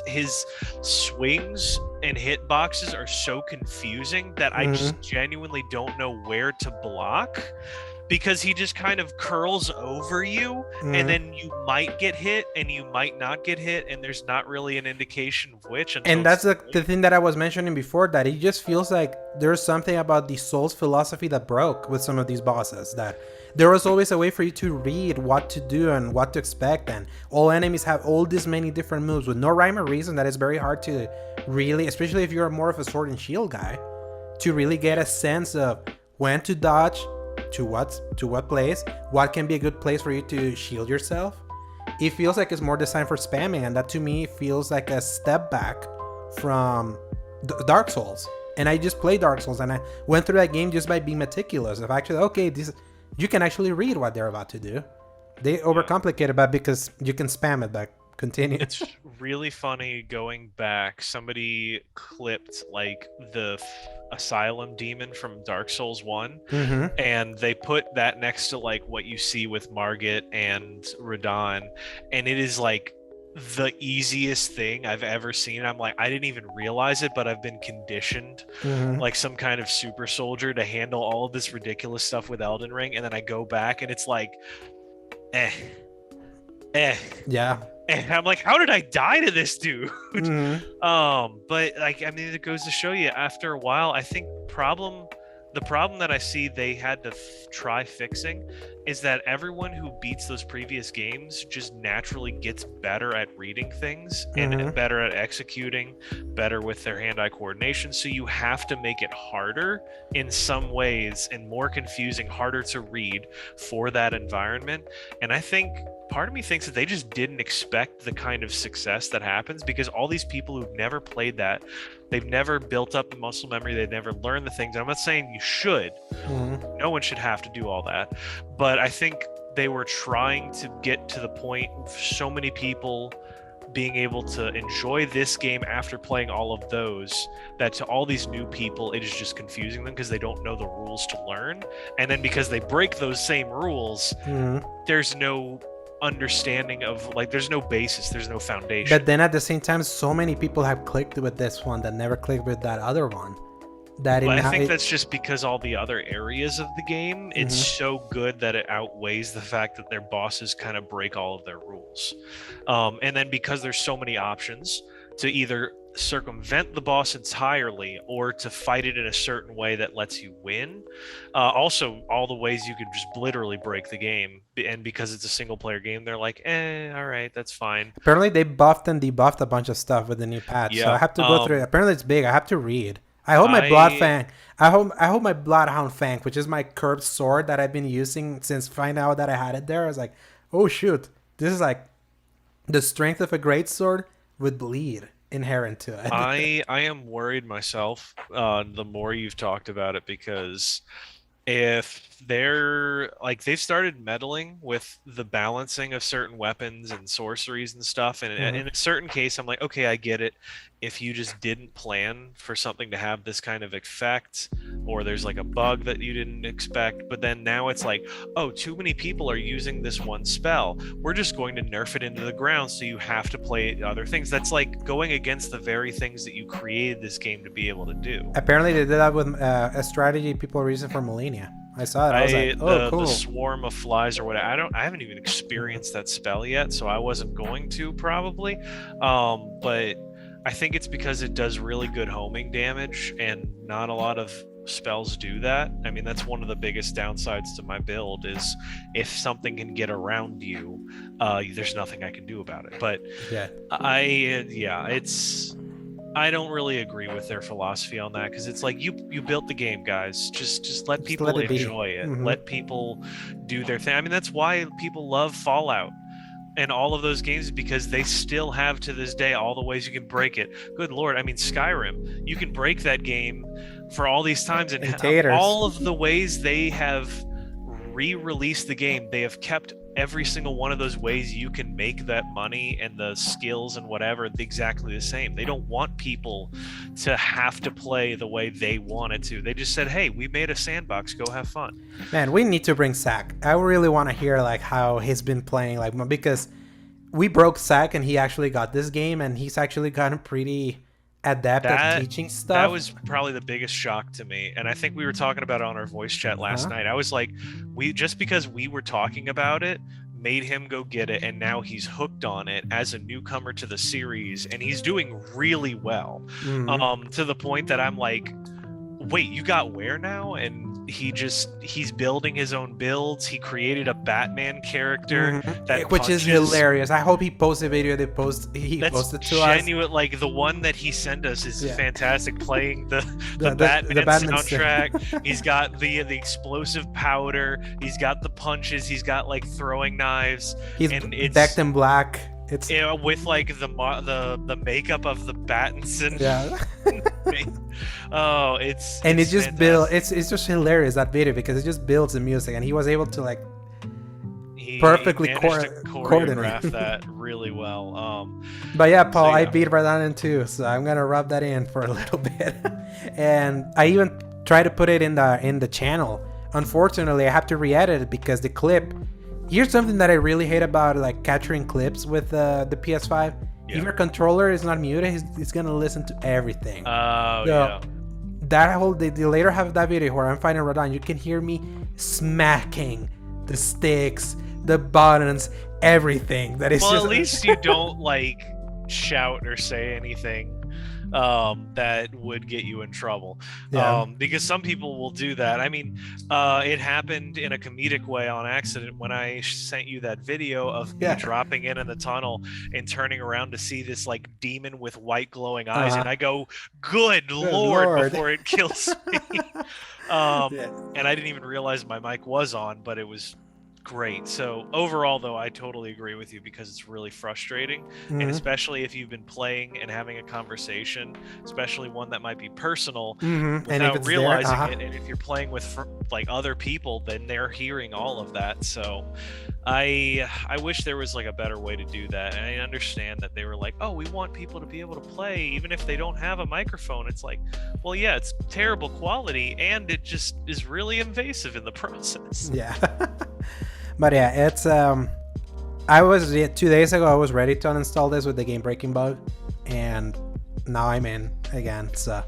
his swings and hitboxes are so confusing that I just genuinely don't know where to block, because he just kind of curls over you, and then you might get hit and you might not get hit, and there's not really an indication of which. And that's the thing that I was mentioning before, that it just feels like there's something about the Souls philosophy that broke with some of these bosses, that there was always a way for you to read what to do and what to expect, and all enemies have all these many different moves with no rhyme or reason, that it's very hard to really, especially if you're more of a sword and shield guy, to really get a sense of when to dodge, to what place, what can be a good place for you to shield yourself. It feels like it's more designed for spamming, and that to me feels like a step back from Dark Souls. And I just played Dark Souls, and I went through that game just by being meticulous of actually, okay, you can actually read what they're about to do. They overcomplicate it, but because you can spam it, but continue. It's really funny going back. Somebody clipped like the Asylum demon from Dark Souls 1, and they put that next to like what you see with Margit and Radon, and it is like the easiest thing I've ever seen. I'm like, I didn't even realize it, but I've been conditioned like some kind of super soldier to handle all of this ridiculous stuff with Elden Ring, and then I go back and it's like, Yeah. And I'm like, how did I die to this dude? But like, I mean, it goes to show you after a while, I think the problem that I see they had to try fixing is that everyone who beats those previous games just naturally gets better at reading things and better at executing, better with their hand-eye coordination. So you have to make it harder in some ways and more confusing, harder to read for that environment. And I think part of me thinks that they just didn't expect the kind of success that happens, because all these people who've never played that, they've never built up the muscle memory, they've never learned the things. I'm not saying you should. No one should have to do all that. But I think they were trying to get to the point of so many people being able to enjoy this game after playing all of those, that to all these new people, it is just confusing them because they don't know the rules to learn. And then because they break those same rules, there's no understanding of, like, there's no basis, there's no foundation. But then at the same time, so many people have clicked with this one that never clicked with that other one. But I think that's just because all the other areas of the game, it's so good that it outweighs the fact that their bosses kind of break all of their rules. And then because there's so many options to either circumvent the boss entirely or to fight it in a certain way that lets you win. Also, all the ways you could just literally break the game, and because it's a single player game, they're like, all right, that's fine. Apparently they buffed and debuffed a bunch of stuff with the new patch, so I have to go through it. Apparently it's big. I have to read. I hope my Bloodhound Fang, which is my curved sword that I've been using since finding out that I had it there. I was like, oh shoot, this is like the strength of a great sword with bleed inherent to it. I am worried myself the more you've talked about it, because if they're like, they've started meddling with the balancing of certain weapons and sorceries and stuff, and in a certain case I'm like, okay, I get it. If you just didn't plan for something to have this kind of effect, or there's like a bug that you didn't expect, but then now it's like, oh, too many people are using this one spell, we're just going to nerf it into the ground, so you have to play other things. That's like going against the very things that you created this game to be able to do. Apparently they did that with a strategy people are using for Millennia. I saw it. I was like, oh, cool. The swarm of flies or whatever. I haven't even experienced that spell yet, so I wasn't going to probably. But I think it's because it does really good homing damage, and not a lot of spells do that. I mean, that's one of the biggest downsides to my build, is if something can get around you, there's nothing I can do about it. But I don't really agree with their philosophy on that, because it's like, you built the game, guys. Just let people enjoy it. Let people do their thing. I mean, that's why people love Fallout and all of those games, because they still have to this day all the ways you can break it. Good lord, I mean, Skyrim, you can break that game for all these times, and all of the ways they have re-released the game, they have kept every single one of those ways you can make that money and the skills and whatever exactly the same. They don't want people to have to play the way they wanted to. They just said, hey, we made a sandbox, go have fun. Man, we need to bring Zach. I really want to hear like how he's been playing, like, because we broke Zach and he actually got this game, and he's actually gotten pretty adept at teaching stuff. That was probably the biggest shock to me, and I think we were talking about it on our voice chat last night. I was like, just because we were talking about it made him go get it, and now he's hooked on it as a newcomer to the series, and he's doing really well, to the point that I'm like, wait, you got where now? And he's building his own builds. He created a Batman character which is hilarious. I hope he posts a video he posted to us. Like the one that he sent us is fantastic, playing the Batman soundtrack. He's got the explosive powder, he's got the punches, he's got like throwing knives, it's decked in black. It's with like the makeup of the Battinson. It's just hilarious, that video, because it just builds the music, and he was able to like perfectly choreograph that really well. But yeah, Paul, I beat Radon 2, so I'm gonna rub that in for a little bit. And I even tried to put it in the channel. Unfortunately, I have to re-edit it because the clip. Here's something that I really hate about like capturing clips with the PS5. Yeah. If your controller is not muted, it's gonna listen to everything. Oh, yeah. That whole the later half of that video where I'm fighting Radon, you can hear me smacking the sticks, the buttons, everything. That is well, just... at least you don't like shout or say anything that would get you in trouble. Yeah. Because some people will do that. I mean, it happened in a comedic way on accident when I sent you that video of me dropping in the tunnel and turning around to see this like demon with white glowing eyes, and I go, good Lord, before it kills me. And I didn't even realize my mic was on, but it was great. So overall, though, I totally agree with you because it's really frustrating, and especially if you've been playing and having a conversation, especially one that might be personal, without realizing it. And if you're playing with like other people, then they're hearing all of that. So I wish there was like a better way to do that. And I understand that they were like, oh, we want people to be able to play even if they don't have a microphone. It's like, well, yeah, it's terrible quality and it just is really invasive in the process. Yeah. But yeah, it's I was 2 days ago I was ready to uninstall this with the game breaking bug, and now I'm in again. So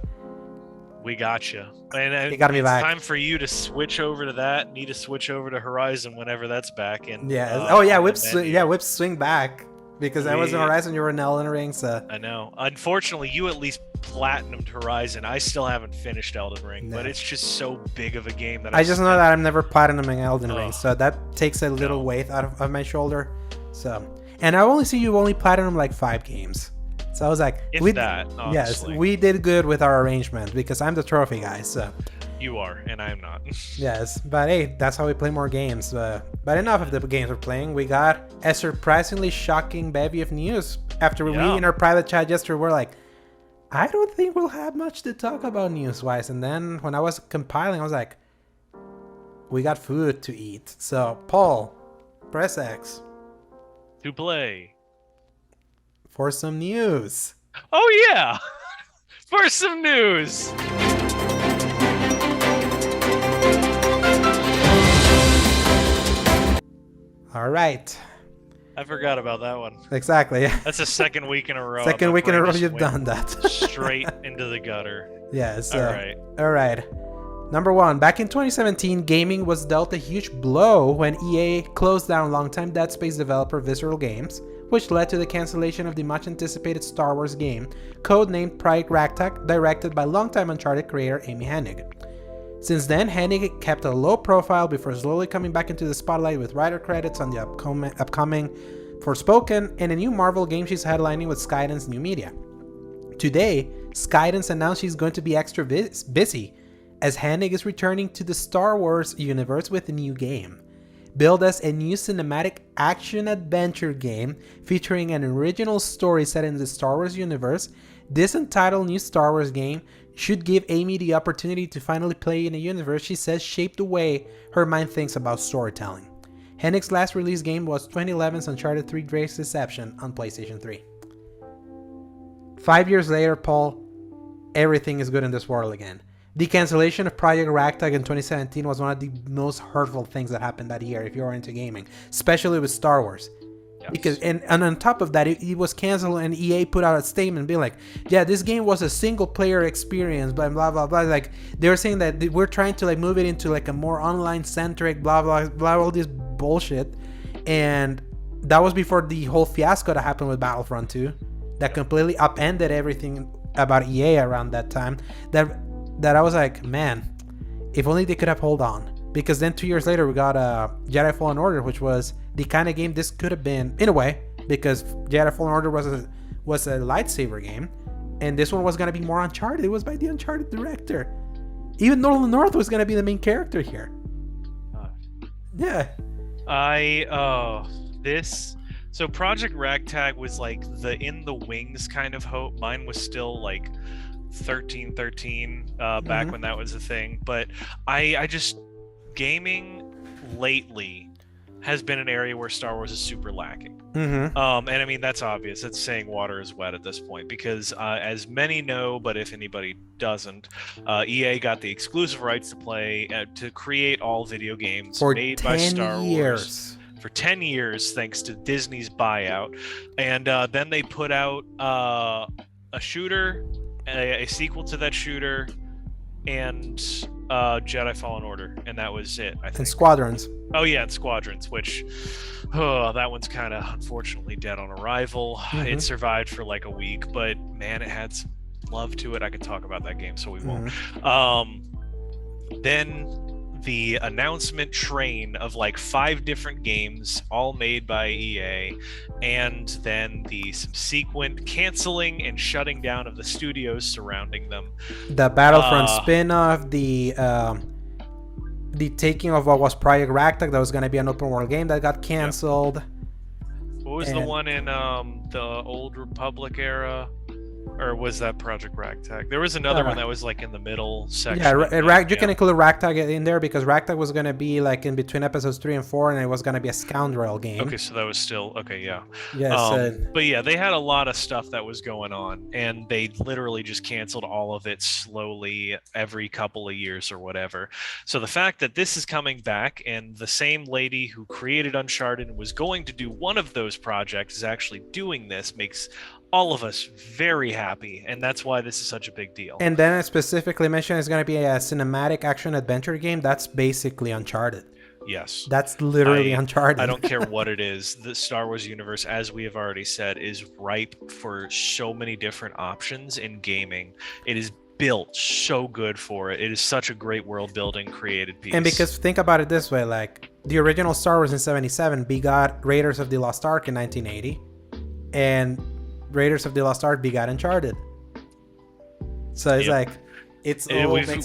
we got you, and you got me back. It's time for you to switch over to that. Need to switch over to Horizon whenever that's back. And whips swing back because I was in Horizon, you were in Elden Ring. So I know. Unfortunately, you at least platinumed Horizon. I still haven't finished Elden Ring, but it's just so big of a game that I just know that I'm never platinuming Elden Ring, so that takes a little weight out of my shoulder. So, and I only see you only platinum like 5 games. So I was like, we did good with our arrangement because I'm the trophy guy. So you are, and I'm not. Yes, but hey, that's how we play more games. But enough of the games we're playing. We got a surprisingly shocking bevy of news after we in our private chat yesterday. We're like, I don't think we'll have much to talk about news-wise. And then when I was compiling, I was like, we got food to eat. So, Paul, press X. To play. For some news. Oh, yeah. For some news. All right. I forgot about that one. Exactly. Yeah. That's the second week in a row. Second week in a row you've done that. Straight into the gutter. Yes. All right. Number 1. Back in 2017, gaming was dealt a huge blow when EA closed down longtime Dead Space developer Visceral Games, which led to the cancellation of the much-anticipated Star Wars game, codenamed Project Ragtag, directed by longtime Uncharted creator Amy Hennig. Since then, Hennig kept a low profile before slowly coming back into the spotlight with writer credits on the upcoming Forspoken and a new Marvel game she's headlining with Skydance New Media. Today, Skydance announced she's going to be extra busy, as Hennig is returning to the Star Wars universe with a new game. Billed as a new cinematic action-adventure game featuring an original story set in the Star Wars universe, this entitled new Star Wars game should give Amy the opportunity to finally play in a universe she says shaped the way her mind thinks about storytelling. Hennig's last released game was 2011's Uncharted 3: Drake's Deception on PlayStation 3. 5 years later, Paul, everything is good in this world again. The cancellation of Project Ragtag in 2017 was one of the most hurtful things that happened that year if you're into gaming, especially with Star Wars. Yes. Because and on top of that, it was canceled, and EA put out a statement being like, yeah, this game was a single player experience, blah blah blah blah. Like they were saying that we're trying to like move it into like a more online centric blah blah blah, all this bullshit. And that was before the whole fiasco that happened with Battlefront 2 that completely upended everything about EA around that time. That I was like, man, if only they could have held on. Because then 2 years later, we got Jedi Fallen Order, which was the kind of game this could have been, in a way, because Jedi Fallen Order was a lightsaber game, and this one was going to be more Uncharted. It was by the Uncharted director. Even Nolan North was going to be the main character here. Yeah. So Project Ragtag was like the in the wings kind of hope. Mine was still like 1313 back when that was a thing. But I just gaming lately has been an area where Star Wars is super lacking. Mm-hmm. And I mean, that's obvious. It's saying water is wet at this point because, as many know, but if anybody doesn't, EA got the exclusive rights to create all video games made by Star Wars for 10 years, thanks to Disney's buyout. And then they put out a shooter, a sequel to that shooter, and Jedi Fallen Order, and that was it, I think. And Squadrons. Oh yeah, and Squadrons, which that one's kind of unfortunately dead on arrival. Mm-hmm. It survived for like a week, but man, it had some love to it. I could talk about that game, so we won't. Then the announcement train of like 5 different games, all made by EA, and then the subsequent canceling and shutting down of the studios surrounding them. The Battlefront spin-off, the taking of what was Project Ragtag, that was going to be an open world game that got canceled. What was the one in the Old Republic era? Or was that Project Ragtag? There was another one that was like in the middle section. Yeah, you can include Ragtag in there because Ragtag was going to be like in between episodes 3 and 4, and it was going to be a scoundrel game. Okay, so that was still okay, yeah. Yes. But yeah, they had a lot of stuff that was going on, and they literally just canceled all of it slowly every couple of years or whatever. So the fact that this is coming back, and the same lady who created Uncharted and was going to do one of those projects is actually doing this makes all of us very happy, and that's why this is such a big deal. And then I specifically mentioned it's going to be a cinematic action adventure game. That's basically Uncharted. Yes. That's literally Uncharted. I don't care what it is. The Star Wars universe, as we have already said, is ripe for so many different options in gaming. It is built so good for it. It is such a great world building created piece. And because think about it this way, like the original Star Wars in 1977 begot Raiders of the Lost Ark in 1980, and Raiders of the Lost Ark begot Uncharted. So it's like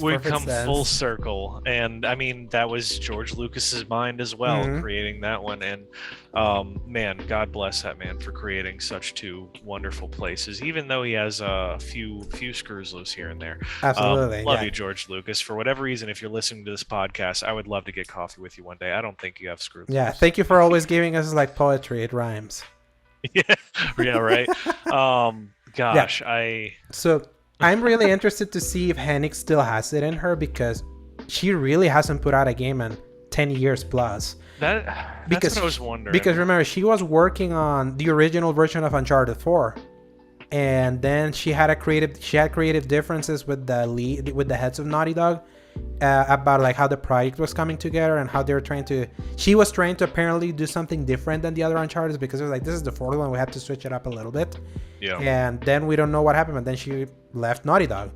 we've come full circle, and I mean that was George Lucas's mind as well, creating that one. And man, God bless that man for creating such 2 wonderful places, even though he has a few screws loose here and there. Absolutely. Love you, George Lucas. For whatever reason, if you're listening to this podcast, I would love to get coffee with you one day. I don't think you have screws loose. Yeah, thank you for always giving us like poetry. It rhymes. yeah, right. Gosh, yeah. So I'm really interested to see if Hennig still has it in her, because she really hasn't put out a game in 10 years plus. That's what I was wondering. Because remember, she was working on the original version of Uncharted 4, and then she had creative differences with the heads of Naughty Dog about like how the project was coming together and how they were she was trying to apparently do something different than the other Uncharted, because it was like, this is the 4th one, we have to switch it up a little bit. Yeah. And then we don't know what happened, and then she left Naughty Dog.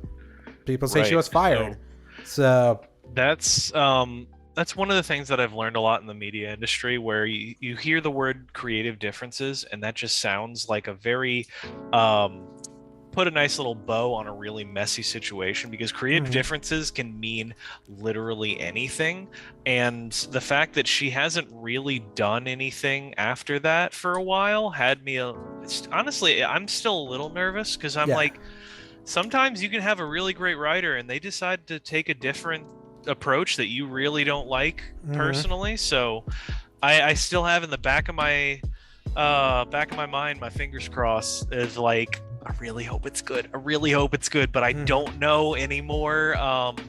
People say she was fired. So that's one of the things that I've learned a lot in the media industry, where you hear the word creative differences, and that just sounds like a very put a nice little bow on a really messy situation, because creative differences can mean literally anything. And the fact that she hasn't really done anything after that for a while had me honestly, I'm still a little nervous, because I'm like, sometimes you can have a really great writer and they decide to take a different approach that you really don't like personally. So I still have in the back of my mind, my fingers crossed, is like, I really hope it's good. But I don't know anymore.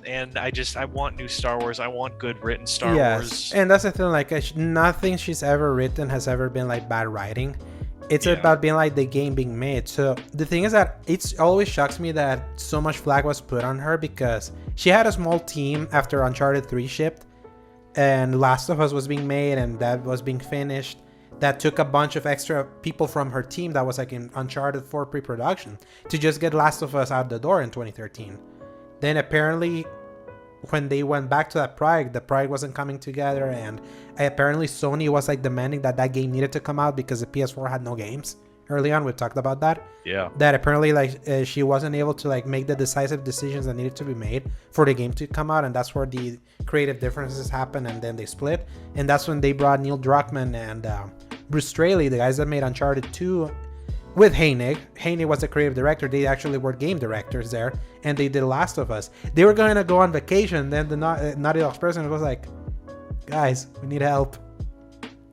And I want new Star Wars. I want good written Star Wars. And that's the thing, like nothing she's ever written has ever been like bad writing. It's about being like the game being made. So the thing is that it always shocks me that so much flag was put on her, because she had a small team after Uncharted 3 shipped, and Last of Us was being made, and that was being finished. That took a bunch of extra people from her team that was like in Uncharted 4 pre-production to just get Last of Us out the door in 2013. Then apparently when they went back to that project, the project wasn't coming together, and apparently Sony was like demanding that game needed to come out because the PS4 had no games. Early on, we talked about that. Yeah. That apparently she wasn't able to like make the decisive decisions that needed to be made for the game to come out, and that's where the creative differences happened, and then they split. And that's when they brought Neil Druckmann and Bruce Straley, the guys that made Uncharted 2, with Hennig. Hennig was the creative director. They actually were game directors there, and they did Last of Us. They were going to go on vacation, then the Naughty Dog's president was like, guys, we need help.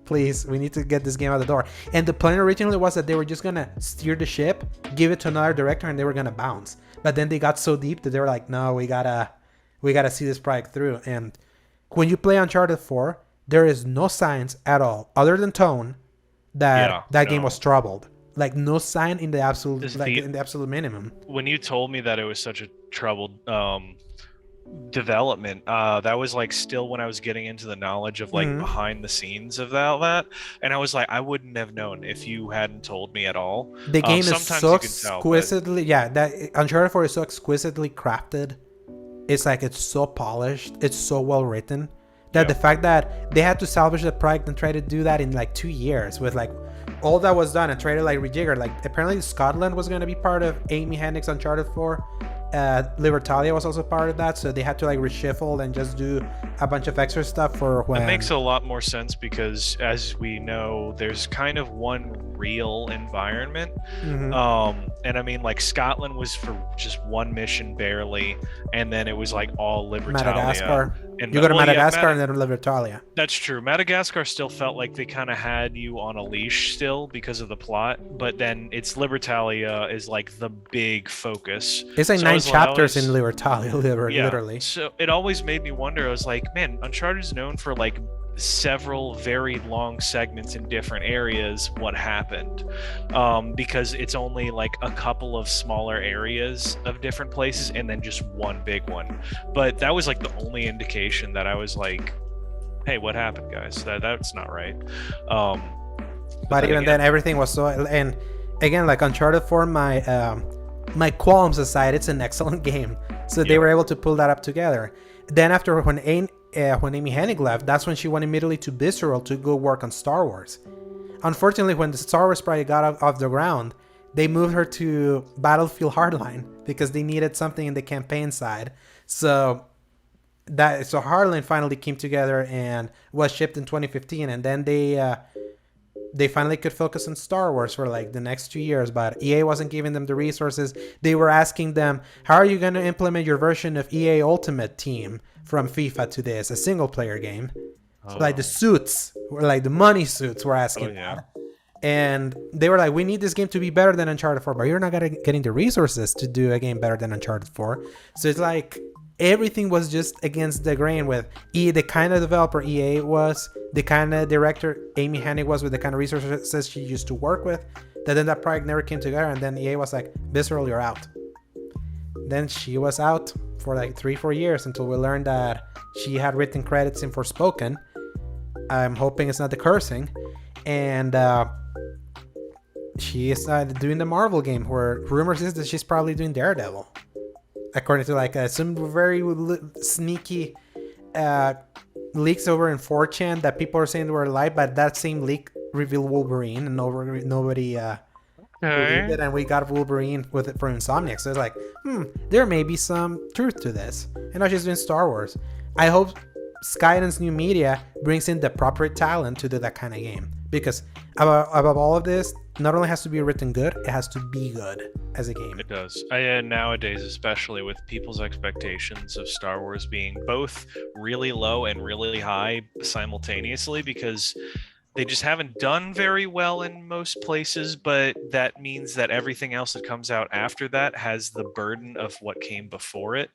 please, we need to get this game out the door. And the plan originally was that they were just gonna steer the ship, give it to another director, and they were gonna bounce. But then they got so deep that they were like, no, we gotta see this project through. And when you play Uncharted 4, there is no signs at all, other than tone, that game was troubled. Like no sign in the absolute, in the absolute minimum. When you told me that it was such a troubled development, that was like still when I was getting into the knowledge of like behind the scenes of that, and I was like, I wouldn't have known if you hadn't told me at all. The game is so exquisitely, that Uncharted 4 is so exquisitely crafted. It's like it's so polished, it's so well written that the fact that they had to salvage the project and try to do that in like 2 years with like all that was done and try to like rejigger. Like apparently Scotland was going to be part of Amy Hennigs Uncharted 4. Libertalia was also part of that, so they had to like reshuffle and just do a bunch of extra stuff for when. It makes a lot more sense because, as we know, there's kind of one real environment, and I mean, like Scotland was for just one mission barely, and then it was like all Libertalia. Madagascar. You go to Madagascar and then Libertalia. That's true. Madagascar still felt like they kind of had you on a leash still because of the plot, but then it's Libertalia is like the big focus. It's like 9 chapters in Libertalia, literally. So it always made me wonder. I was like, man, Uncharted is known for like several very long segments in different areas. What happened? Because it's only like a couple of smaller areas of different places and then just one big one. But that was like the only indication that I was like, hey, what happened, guys? That's not right. But even then, everything was so. And again, like Uncharted 4, my qualms aside, it's an excellent game. So they were able to pull that up together. Then after when Amy Hennig left, that's when she went immediately to Visceral to go work on Star Wars. Unfortunately, when the Star Wars project got off the ground, they moved her to Battlefield Hardline because they needed something in the campaign side. So Hardline finally came together and was shipped in 2015, and then they finally could focus on Star Wars for like the next 2 years, but EA wasn't giving them the resources. They were asking them, how are you going to implement your version of EA Ultimate Team from FIFA to this, a single player game? So like the suits, or like the money suits were asking that. And they were like, we need this game to be better than Uncharted 4, but you're not getting the resources to do a game better than Uncharted 4. So it's like everything was just against the grain with EA, the kind of developer EA was, the kind of director Amy Hennig was with the kind of resources she used to work with, that then that project never came together, and then EA was like, Visceral, you're out. Then she was out for like 3-4 years until we learned that she had written credits in Forspoken. I'm hoping it's not the cursing. And she is doing the Marvel game, where rumors is that she's probably doing Daredevil. According to like some very sneaky leaks over in 4chan that people are saying were live, but that same leak revealed Wolverine, and nobody believed it, and we got Wolverine with it from Insomniac. So it's like, there may be some truth to this. And now she's doing Star Wars. I hope Skydance New Media brings in the proper talent to do that kind of game, because above all of this, not only has to be written good, it has to be good as a game. It does. And nowadays, especially with people's expectations of Star Wars being both really low and really high simultaneously, because they just haven't done very well in most places, but that means that everything else that comes out after that has the burden of what came before it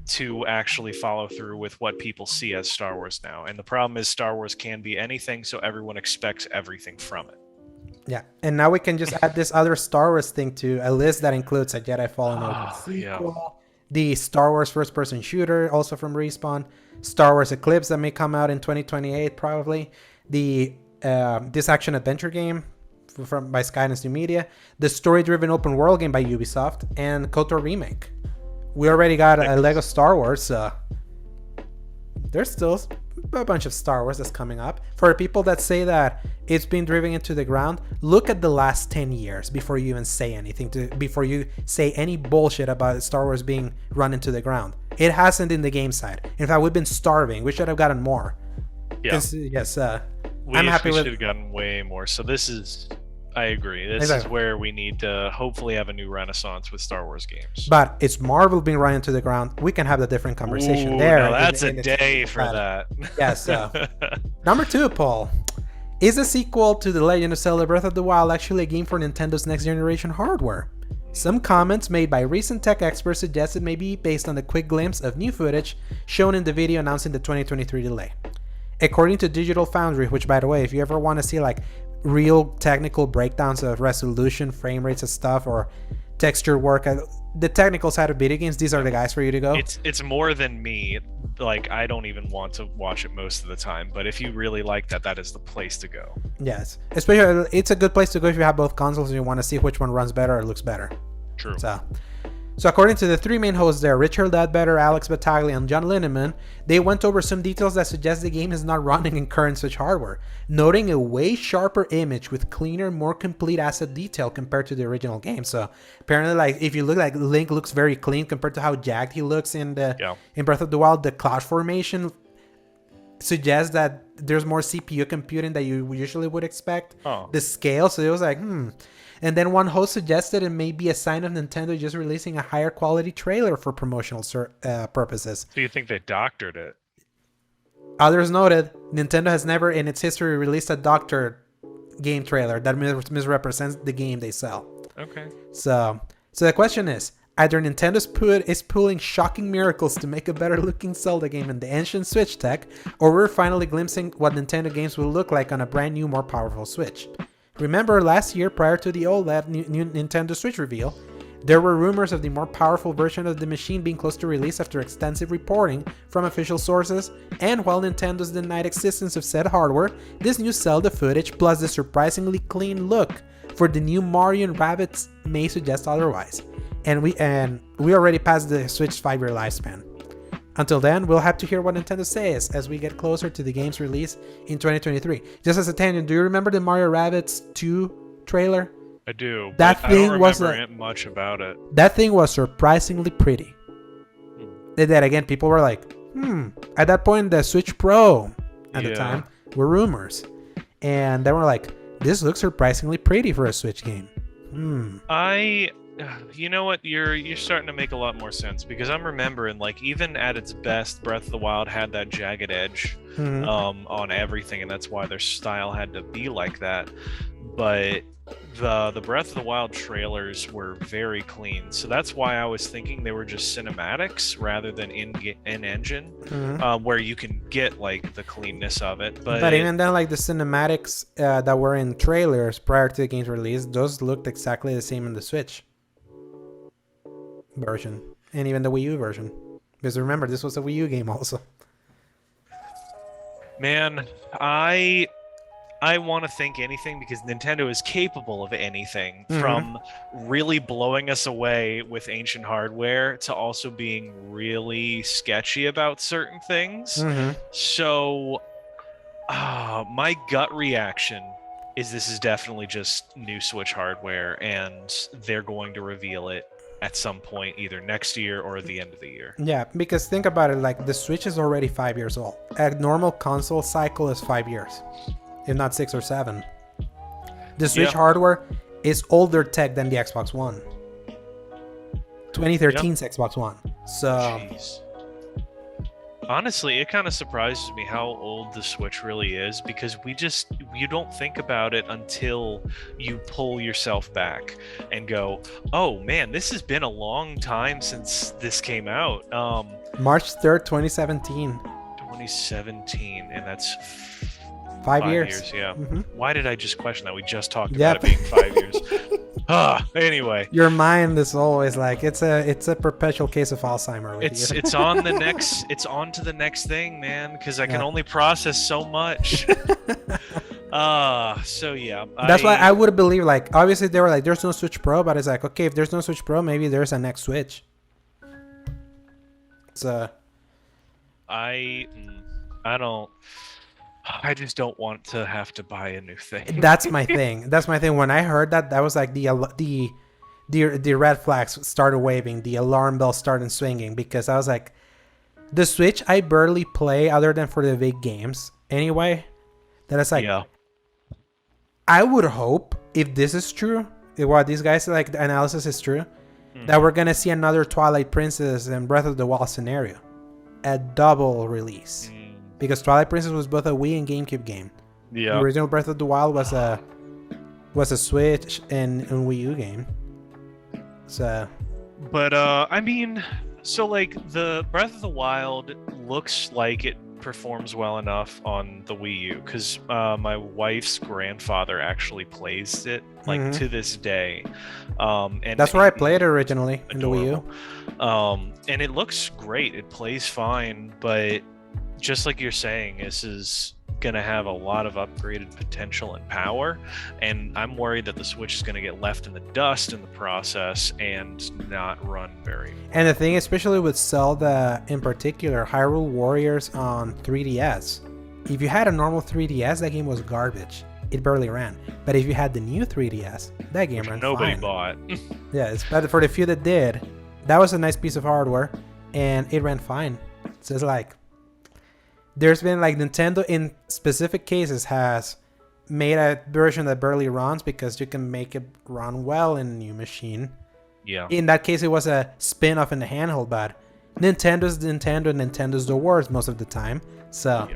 to actually follow through with what people see as Star Wars now. And the problem is Star Wars can be anything, so everyone expects everything from it. Yeah, and now we can just add this other Star Wars thing to a list that includes a Jedi Fallen Order sequel, the Star Wars first-person shooter, also from Respawn, Star Wars Eclipse that may come out in 2028 probably, the this action-adventure game by Skydance New Media, the story-driven open-world game by Ubisoft, and KOTOR Remake. We already got a Lego Star Wars, so there's still a bunch of Star Wars that's coming up. For people that say that it's been driven into the ground, look at the last 10 years before you even say anything, before you say any bullshit about Star Wars being run into the ground. It hasn't in the game side. In fact, we've been starving. We should have gotten more. Yeah. Yes. I'm happy we should have gotten way more. So this is, I agree. This is where we need to hopefully have a new renaissance with Star Wars games. But it's Marvel being run into the ground. We can have a different conversation there. Now that's a day for that. Yes. Number 2, Paul. Is a sequel to The Legend of Zelda Breath of the Wild actually a game for Nintendo's next generation hardware? Some comments made by recent tech experts suggest it may be based on the quick glimpse of new footage shown in the video announcing the 2023 delay. According to Digital Foundry, which by the way, if you ever want to see like real technical breakdowns of resolution, frame rates and stuff, or texture work, the technical side of video games, these are the guys for you to go. It's more than me. Like, I don't even want to watch it most of the time, but if you really like that, that is the place to go. Yes, especially it's a good place to go if you have both consoles and you want to see which one runs better or looks better. True. So according to the three main hosts there, Richard Ledbetter, Alex Battaglia, and John Linneman, they went over some details that suggest the game is not running in current Switch hardware, noting a way sharper image with cleaner, more complete asset detail compared to the original game. So apparently, like, if you look, like, Link looks very clean compared to how jagged he looks in Breath of the Wild. The cloud formation suggests that there's more CPU computing that you usually would expect. The scale, so it was like, And then one host suggested it may be a sign of Nintendo just releasing a higher quality trailer for promotional purposes. So you think they doctored it? Others noted, Nintendo has never in its history released a doctored game trailer that misrepresents the game they sell. Okay. So the question is, either Nintendo is pulling shocking miracles to make a better looking Zelda game in the ancient Switch tech, or we're finally glimpsing what Nintendo games will look like on a brand new, more powerful Switch. Remember last year, prior to the OLED new Nintendo Switch reveal, there were rumors of the more powerful version of the machine being close to release after extensive reporting from official sources, and while Nintendo's denied existence of said hardware, this new Zelda footage plus the surprisingly clean look for the new Mario and Rabbids may suggest otherwise. And we already passed the Switch's 5-year lifespan. Until then, we'll have to hear what Nintendo says as we get closer to the game's release in 2023. Just as a tangent, do you remember the Mario Rabbids 2 trailer? I do. That I thing don't was remember much about it. That thing was surprisingly pretty. Then again, people were like, At that point, the Switch Pro at the time were rumors, and they were like, "This looks surprisingly pretty for a Switch game." You know what? You're starting to make a lot more sense, because I'm remembering, like, even at its best, Breath of the Wild had that jagged edge on everything, and that's why their style had to be like that. But the Breath of the Wild trailers were very clean, so that's why I was thinking they were just cinematics rather than in-engine, where you can get like the cleanness of it. But even then, like the cinematics that were in trailers prior to the game's release, those looked exactly the same in the Switch version and even the Wii U version, because remember, this was a Wii U game also. Man, I want to think anything, because Nintendo is capable of anything, from really blowing us away with ancient hardware to also being really sketchy about certain things. So my gut reaction is this is definitely just new Switch hardware, and they're going to reveal it at some point, either next year or the end of the year. Yeah, because think about it, like the Switch is already 5 years old. A normal console cycle is 5 years, if not 6 or 7. The Switch hardware is older tech than the Xbox One. 2013's Xbox One. So jeez. Honestly, it kind of surprises me how old the Switch really is, because you don't think about it until you pull yourself back and go, oh man, this has been a long time since this came out. March 3rd, 2017. 2017, and that's 5 years. Yeah. Why did I just question that? We just talked about it being 5 years. Anyway, your mind is always like it's a perpetual case of Alzheimer. It's on the next. It's on to the next thing, man. Because I can only process so much. So yeah. That's why I would believe, like, obviously they were like, there's no Switch Pro, but it's like, okay, if there's no Switch Pro, maybe there's a next Switch. So I just don't want to have to buy a new thing. That's my thing. When I heard that was like the red flags started waving, the alarm bell started swinging, because I was like, the Switch I barely play other than for the big games anyway. That it's like, I would hope, if this is true, if what these guys like the analysis is true, that we're gonna see another Twilight Princess and Breath of the Wild scenario, a double release. Because Twilight Princess was both a Wii and GameCube game. Yeah. The original Breath of the Wild was a Switch and Wii U game. So, but I mean, so like the Breath of the Wild looks like it performs well enough on the Wii U because my wife's grandfather actually plays it like to this day. And that's where I played it originally in the Wii U. And it looks great. It plays fine, but just like you're saying, this is gonna have a lot of upgraded potential and power, and I'm worried that the Switch is gonna get left in the dust in the process and not run very well. And the thing, especially with Zelda in particular, Hyrule Warriors on 3DS, if you had a normal 3DS, that game was garbage. It barely ran. But if you had the new 3DS, that game ran nobody fine. Bought. Yeah, it's better for the few that did. That was a nice piece of hardware, and it ran fine. So it's like, there's been like Nintendo in specific cases has made a version that barely runs because you can make it run well in a new machine. Yeah. In that case, it was a spin-off in the handheld, but Nintendo's Nintendo and Nintendo's the worst most of the time. So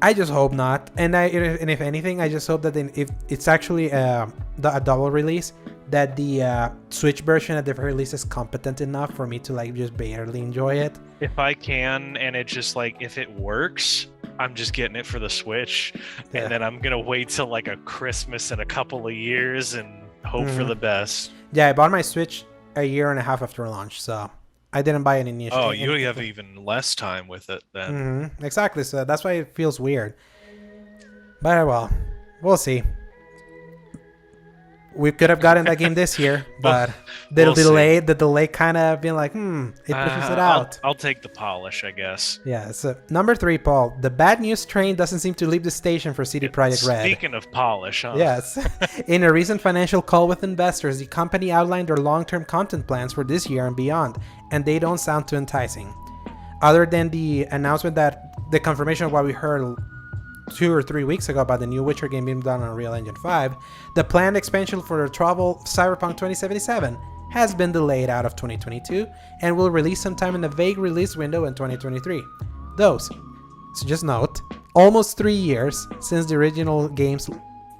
I just hope not. And if anything, I just hope that if it's actually a double release, that the Switch version at the very least is competent enough for me to like just barely enjoy it. If I can, and it just like, if it works, I'm just getting it for the Switch. Yeah. And then I'm going to wait till like a Christmas in a couple of years and hope for the best. Yeah, I bought my Switch a year and a half after launch, so I didn't buy it initially. Oh, you have even less time with it then. Exactly, so that's why it feels weird. But well, we'll see. We could have gotten that game this year, but the delay kind of being like, it pushes it out. I'll take the polish, I guess. Yeah, so number 3, Paul. The bad news train doesn't seem to leave the station for CD Projekt Red. Speaking of polish, huh? Yes. In a recent financial call with investors, the company outlined their long-term content plans for this year and beyond, and they don't sound too enticing. Other than the announcement that the confirmation of what we heard 2 or 3 weeks ago about the new Witcher game being done on Unreal Engine 5, the planned expansion for the troubled Cyberpunk 2077 has been delayed out of 2022 and will release sometime in a vague release window in 2023. So just note, almost 3 years since the original game's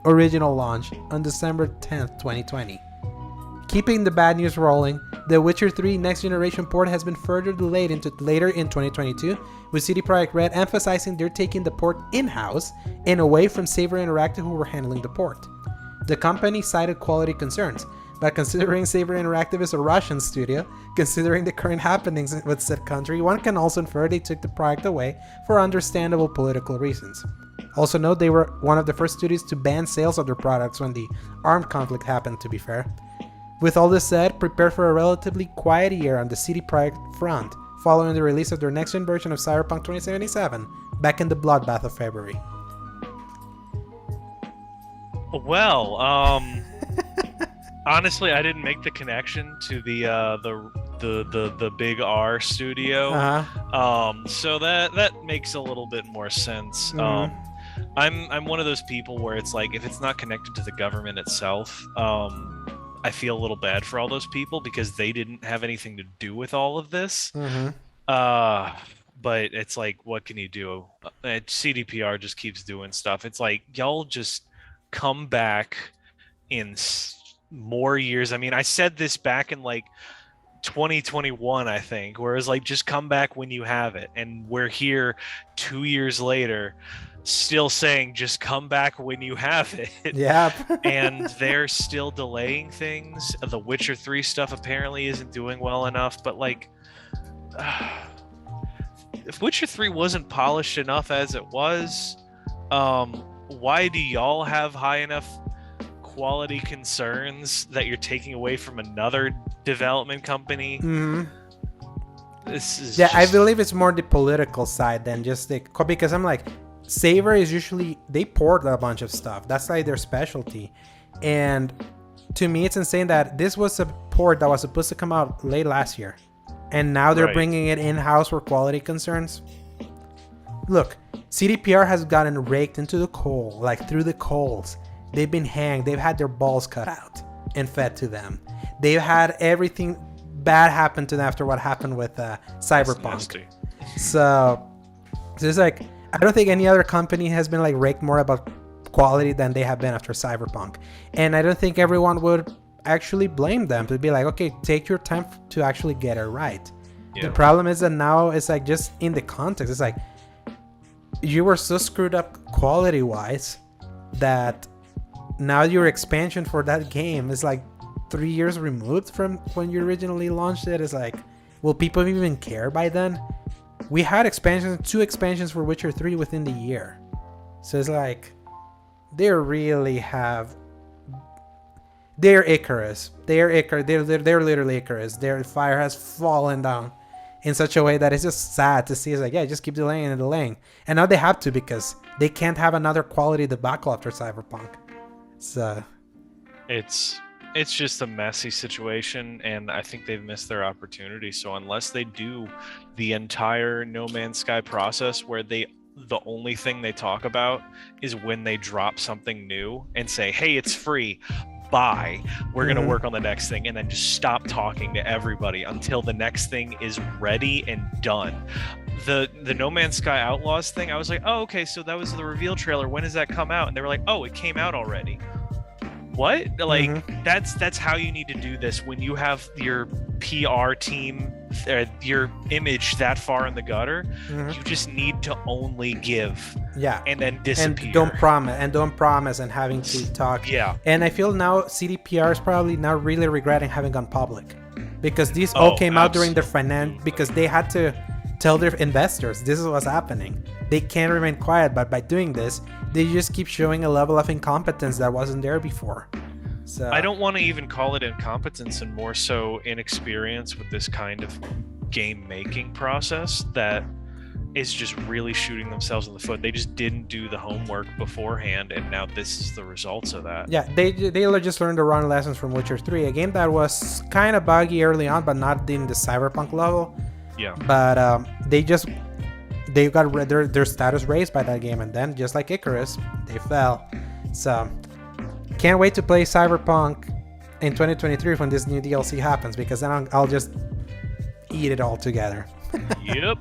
original launch on December 10th, 2020. Keeping the bad news rolling, The Witcher 3 Next Generation port has been further delayed into later in 2022, with CD Projekt Red emphasizing they're taking the port in-house and away from Saber Interactive, who were handling the port. The company cited quality concerns, but considering Saber Interactive is a Russian studio, considering the current happenings with said country, one can also infer they took the project away for understandable political reasons. Also note they were one of the first studios to ban sales of their products when the armed conflict happened, to be fair. With all this said, prepare for a relatively quiet year on the CD Projekt front, following the release of their next-gen version of Cyberpunk 2077 back in the bloodbath of February. Well, honestly, I didn't make the connection to the big R studio, so that makes a little bit more sense. I'm one of those people where it's like, if it's not connected to the government itself, I feel a little bad for all those people because they didn't have anything to do with all of this. But it's like, what can you do? CDPR just keeps doing stuff. It's like, y'all just come back in more years. I mean, I said this back in like 2021, I think, where it's like, just come back when you have it. And we're here 2 years later, still saying just come back when you have it. Yeah. And they're still delaying things. The Witcher 3 stuff apparently isn't doing well enough, but like if Witcher 3 wasn't polished enough as it was, why do y'all have high enough quality concerns that you're taking away from another development company? This is I believe it's more the political side than just because I'm like, Saber is usually, they port a bunch of stuff. That's like their specialty. And to me, it's insane that this was a port that was supposed to come out late last year. And now they're bringing it in-house for quality concerns. Look, CDPR has gotten raked into the coal, like through the coals. They've been hanged. They've had their balls cut out and fed to them. They've had everything bad happen to them after what happened with Cyberpunk. So it's like, I don't think any other company has been like raked more about quality than they have been after Cyberpunk. And I don't think everyone would actually blame them to be like, okay, take your time to actually get it right. Yeah. The problem is that now it's like, just in the context, it's like you were so screwed up quality wise that now your expansion for that game is like 3 years removed from when you originally launched it. It's like, will people even care by then? We had expansions, 2 expansions for Witcher 3 within the year. So it's like, they really have... They're Icarus. They're literally Icarus. Their fire has fallen down in such a way that it's just sad to see. It's like, yeah, just keep delaying and delaying. And now they have to, because they can't have another quality debacle after Cyberpunk. So... It's just a messy situation, and I think they've missed their opportunity. So unless they do the entire No Man's Sky process where the only thing they talk about is when they drop something new and say, hey, it's free, bye, we're going to work on the next thing, and then just stop talking to everybody until the next thing is ready and done. The No Man's Sky Outlaws thing, I was like, oh, okay, so that was the reveal trailer. When does that come out? And they were like, oh, it came out already. What? Like, that's how you need to do this when you have your PR team, your image that far in the gutter. You just need to only give, and then disappear. And don't promise, and having to talk. Yeah. And I feel now CDPR is probably now really regretting having gone public, because these all came out during their finance, because they had to tell their investors this is what's happening. They can't remain quiet, but by doing this, they just keep showing a level of incompetence that wasn't there before. So I don't want to even call it incompetence, and more so inexperience with this kind of game making process that is just really shooting themselves in the foot. They just didn't do the homework beforehand, and now this is the results of that. Yeah, they just learned the wrong lessons from Witcher 3, a game that was kind of buggy early on, but not in the Cyberpunk level. Yeah. But they got their status raised by that game, and then just like Icarus, they fell. So can't wait to play Cyberpunk in 2023 when this new DLC happens, because then I'll just eat it all together. Yep.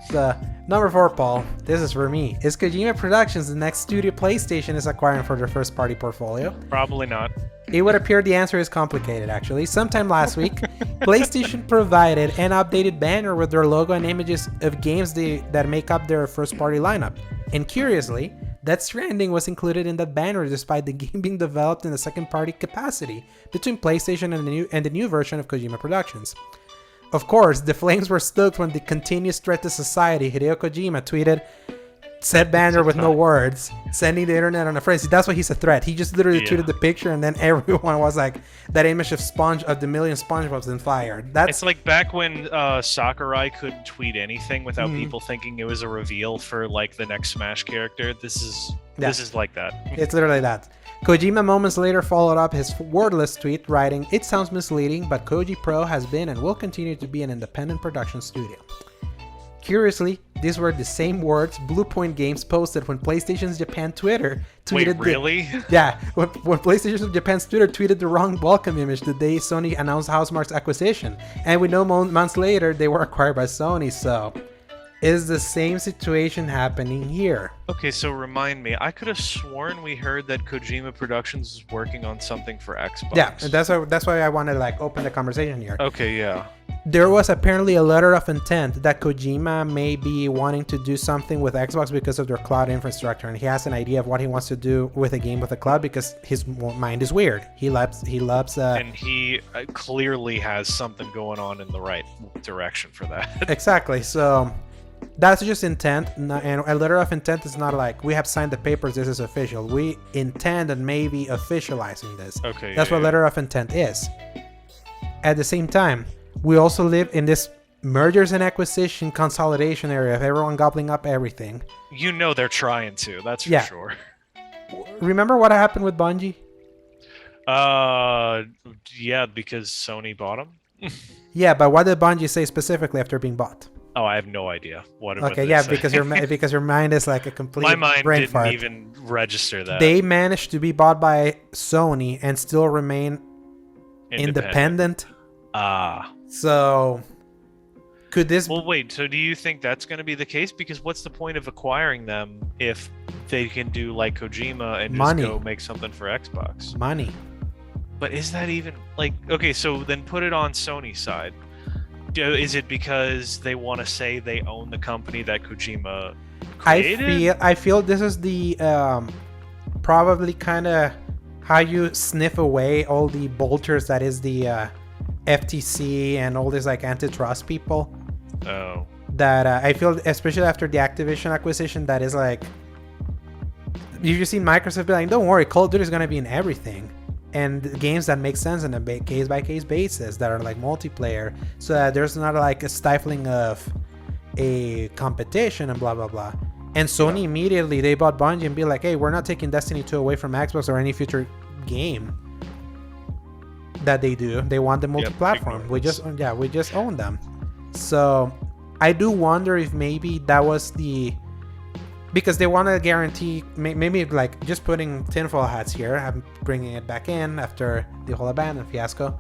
So, number 4, Paul. This is for me. Is Kojima Productions the next studio PlayStation is acquiring for their first party portfolio? Probably not. It would appear the answer is complicated, actually. Sometime last week, PlayStation provided an updated banner with their logo and images of games that make up their first-party lineup. And curiously, Death Stranding was included in that banner despite the game being developed in a second-party capacity between PlayStation and the new version of Kojima Productions. Of course, the flames were stoked when the continuous threat to society, Hideo Kojima, tweeted said banner with no words, sending the internet on a frenzy. That's why he's a threat. He just literally tweeted the picture, and then everyone was like, that image of the million SpongeBob's in fire. It's like back when Sakurai couldn't tweet anything without people thinking it was a reveal for like the next Smash character. This is like that. It's literally that. Kojima moments later followed up his wordless tweet, writing, "It sounds misleading, but Koji Pro has been and will continue to be an independent production studio." Curiously, these were the same words Bluepoint Games posted when PlayStation's Japan Twitter tweeted. Wait, really? When PlayStation Japan's Twitter tweeted the wrong welcome image the day Sony announced Housemarque's acquisition, and we know months later they were acquired by Sony. So, is the same situation happening here? Okay, so remind me. I could have sworn we heard that Kojima Productions was working on something for Xbox. Yeah, that's why I wanted to like open the conversation here. Okay, yeah. There was apparently a letter of intent that Kojima may be wanting to do something with Xbox because of their cloud infrastructure, and he has an idea of what he wants to do with a game with the cloud because his mind is weird. He loves and he clearly has something going on in the right direction for that. Exactly. So that's just intent, and a letter of intent is not like we have signed the papers, this is official. We intend on maybe officializing this. Okay. That's what letter of intent is. At the same time, we also live in this mergers and acquisition consolidation area of everyone gobbling up everything. You know they're trying to, that's for sure. Remember what happened with Bungie? Yeah, because Sony bought them. Yeah, but what did Bungie say specifically after being bought? Oh, I have no idea. Okay, yeah, because your mind is like a complete My mind brain didn't fart. even register that. They managed to be bought by Sony and still remain independent. Ah. So Could this? Well, wait. So do you think that's going to be the case? Because what's the point of acquiring them if they can do like Kojima and just go make something for Xbox? Money. But is that even like okay? So then put it on Sony's side. Is it because they want to say they own the company that Kojima created? I feel this is the probably kind of how you sniff away all the bolters that is the FTC and all these like antitrust people. Oh. That I feel, especially after the Activision acquisition, that is like, you've seen Microsoft be like, don't worry, Call of Duty is going to be in everything. And games that make sense on a case-by-case basis that are like multiplayer, so that there's not like a stifling of a competition and blah, blah, blah. And Sony immediately, they bought Bungie and be like, hey, we're not taking Destiny 2 away from Xbox or any future game that they do. They want the multi-platform. We just own them. So I do wonder if maybe that was because they want to guarantee, maybe like just putting tinfoil hats here, I'm bringing it back in after the whole Abandon fiasco.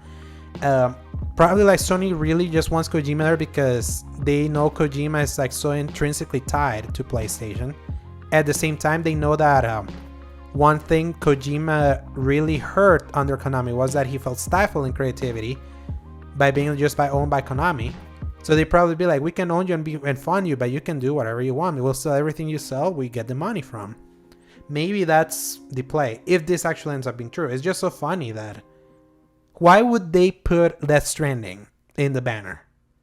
Probably like Sony really just wants Kojima there because they know Kojima is like so intrinsically tied to PlayStation. At the same time, they know that one thing Kojima really hurt under Konami was that he felt stifled in creativity by being owned by Konami. So they probably be like, we can own you and fund you, but you can do whatever you want. We'll sell everything you sell. We get the money from. Maybe that's the play. If this actually ends up being true, it's just so funny that why would they put Death Stranding in the banner?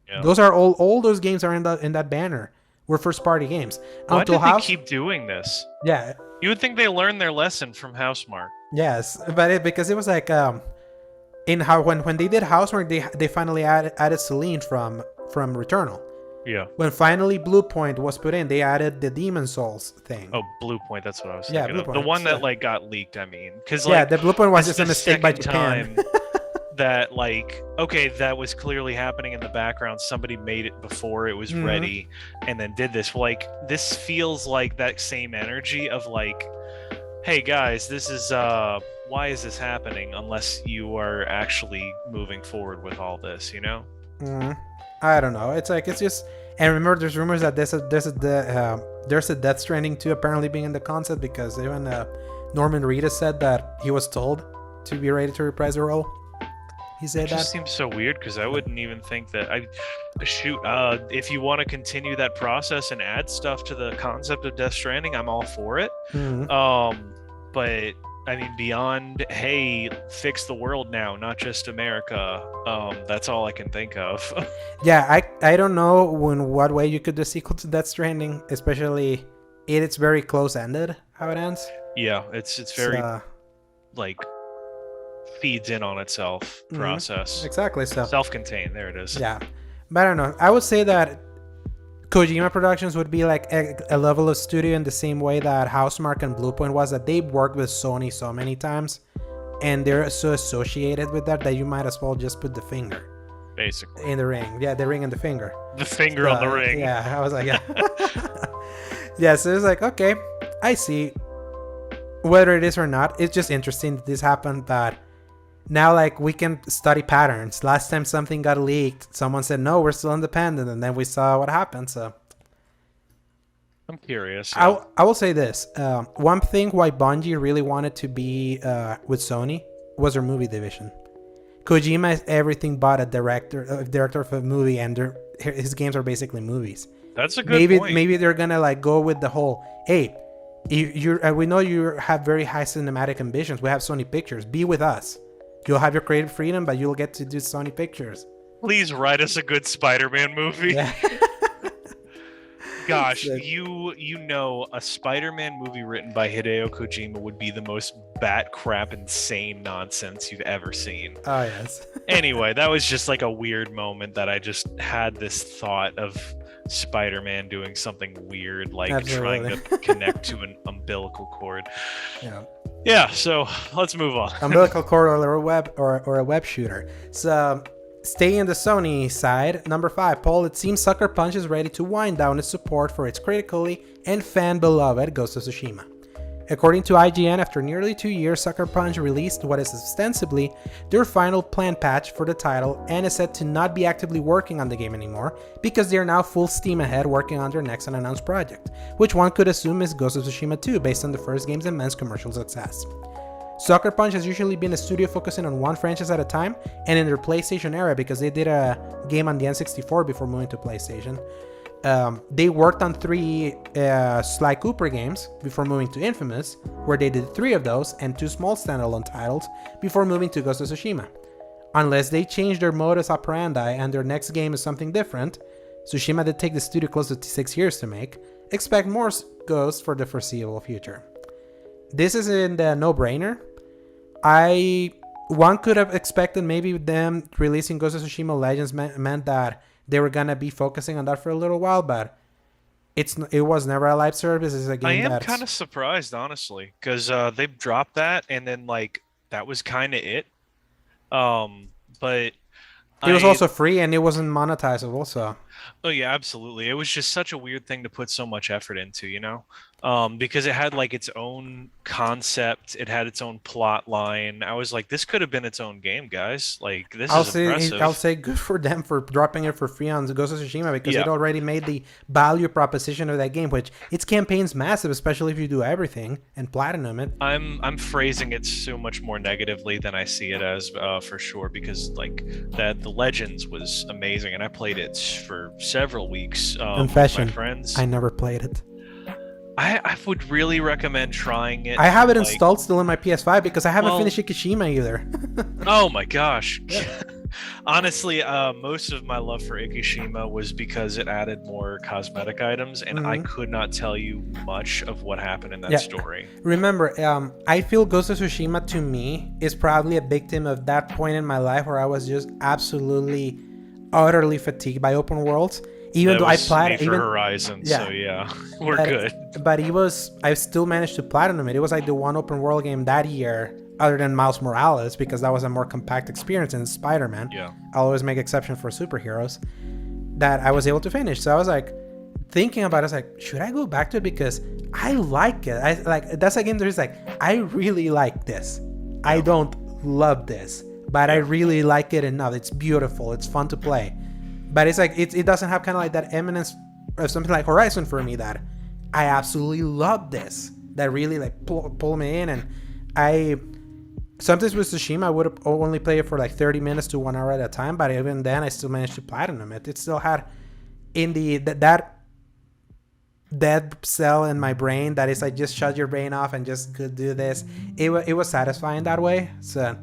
Yeah. Those are all those games are in that banner. Were first party games. Why did they keep doing this? Yeah. You would think they learned their lesson from Housemarque. Yes, but because it was like when they did Housemarque, they finally added Celine from Returnal. Yeah. When finally Bluepoint was put in, they added the Demon Souls thing. Oh, Bluepoint, that's what I was thinking of. The one that like got leaked, I mean. Cause, the Bluepoint was just a mistake by Japan. That like, okay, that was clearly happening in the background. Somebody made it before it was ready and then did this. Like, this feels like that same energy of like, hey guys, this is why is this happening unless you are actually moving forward with all this, you know? I don't know. It's just, and remember, there's rumors that there's a Death Stranding 2 apparently being in the concept because even Norman Reedus said that he was told to be ready to reprise the role. He said that. It just seems so weird because I wouldn't even think that if you want to continue that process and add stuff to the concept of Death Stranding, I'm all for it. But I mean, beyond, hey, fix the world now, not just America. That's all I can think of. Yeah, I don't know in what way you could do a sequel to Death Stranding, especially it's very close-ended how it ends. Yeah, it's very like feeds in on itself process. Exactly. So self-contained. There it is. Yeah, but I don't know. I would say that Kojima Productions would be like a level of studio in the same way that Housemarque and Bluepoint was, that they worked with Sony so many times and they're so associated with that you might as well just put the finger basically in the ring. Yeah, the ring and the finger. The finger on the ring. Yeah, I was like, yeah. Yeah, so it's like, okay, I see. Whether it is or not, it's just interesting that this happened, that now like we can study patterns. Last time something got leaked, someone said, no, we're still independent, and then we saw what happened. So I'm curious. Yeah. I will say this. One thing why Bungie really wanted to be with Sony was their movie division. Kojima is everything but a director of a movie, and his games are basically movies. That's a good point. Maybe they're gonna like go with the whole, hey, we know you have very high cinematic ambitions. We have Sony Pictures. Be with us. You'll have your creative freedom, but you'll get to do Sony Pictures. Please write us a good Spider-Man movie. Yeah. Gosh, you know, a Spider-Man movie written by Hideo Kojima would be the most bat crap insane nonsense you've ever seen. Oh yes. Anyway, that was just like a weird moment that I just had this thought of Spider-Man doing something weird, like trying to connect to an umbilical cord. Yeah, so let's move on. Umbilical cord or a web shooter. So staying in the Sony side, number 5, Paul, it seems Sucker Punch is ready to wind down its support for its critically and fan beloved Ghost of Tsushima. According to IGN, after nearly 2 years, Sucker Punch released what is ostensibly their final planned patch for the title and is said to not be actively working on the game anymore because they are now full steam ahead working on their next unannounced project, which one could assume is Ghost of Tsushima 2 based on the first game's immense commercial success. Sucker Punch has usually been a studio focusing on one franchise at a time, and in their PlayStation era, because they did a game on the N64 before moving to PlayStation, they worked on 3 Sly Cooper games before moving to Infamous, where they did 3 of those and 2 small standalone titles before moving to Ghost of Tsushima. Unless they change their modus operandi and their next game is something different, Tsushima did take the studio close to 6 years to make, expect more Ghosts for the foreseeable future. This isn't a no-brainer. One could have expected maybe them releasing Ghost of Tsushima Legends meant that they were gonna be focusing on that for a little while, but it was never a live service. It's a game I am kind of surprised, honestly, because they dropped that and then like that was kind of it. But it was also free and it wasn't monetizable, so. Oh yeah, absolutely. It was just such a weird thing to put so much effort into, you know? Because it had like its own concept, it had its own plot line. I was like, this could have been its own game, guys. Like, this is impressive. I'll say good for them for dropping it for free on Ghost of Tsushima because it already made the value proposition of that game, which its campaign's massive, especially if you do everything and platinum it. I'm phrasing it so much more negatively than I see it as, for sure, because like the Legends was amazing and I played it for several weeks with my friends. I never played it. I would really recommend trying it. I have it installed still on my PS5 because I haven't finished Ikishima either. Oh my gosh. Honestly, most of my love for Ikishima was because it added more cosmetic items, and I could not tell you much of what happened in that story. Remember, I feel Ghost of Tsushima to me is probably a victim of that point in my life where I was just absolutely, utterly fatigued by open worlds. Even though I platinum Horizon, so yeah, we're good. But I still managed to platinum it. It was like the one open world game that year, other than Miles Morales, because that was a more compact experience, and Spider-Man. Yeah, I'll always make exception for superheroes, that I was able to finish. So I was like thinking about it, I was like, should I go back to it because I like it? That's a game that is like, I really like this. I don't love this, but I really like it enough. It's beautiful. It's fun to play. But it's like it doesn't have kind of like that eminence of something like Horizon for me that I absolutely love this. That really like pull me in. And sometimes with Tsushima I would have only played it for like 30 minutes to 1 hour at a time. But even then I still managed to platinum it. It still had that dead cell in my brain that is like just shut your brain off and just could do this. It was satisfying that way. So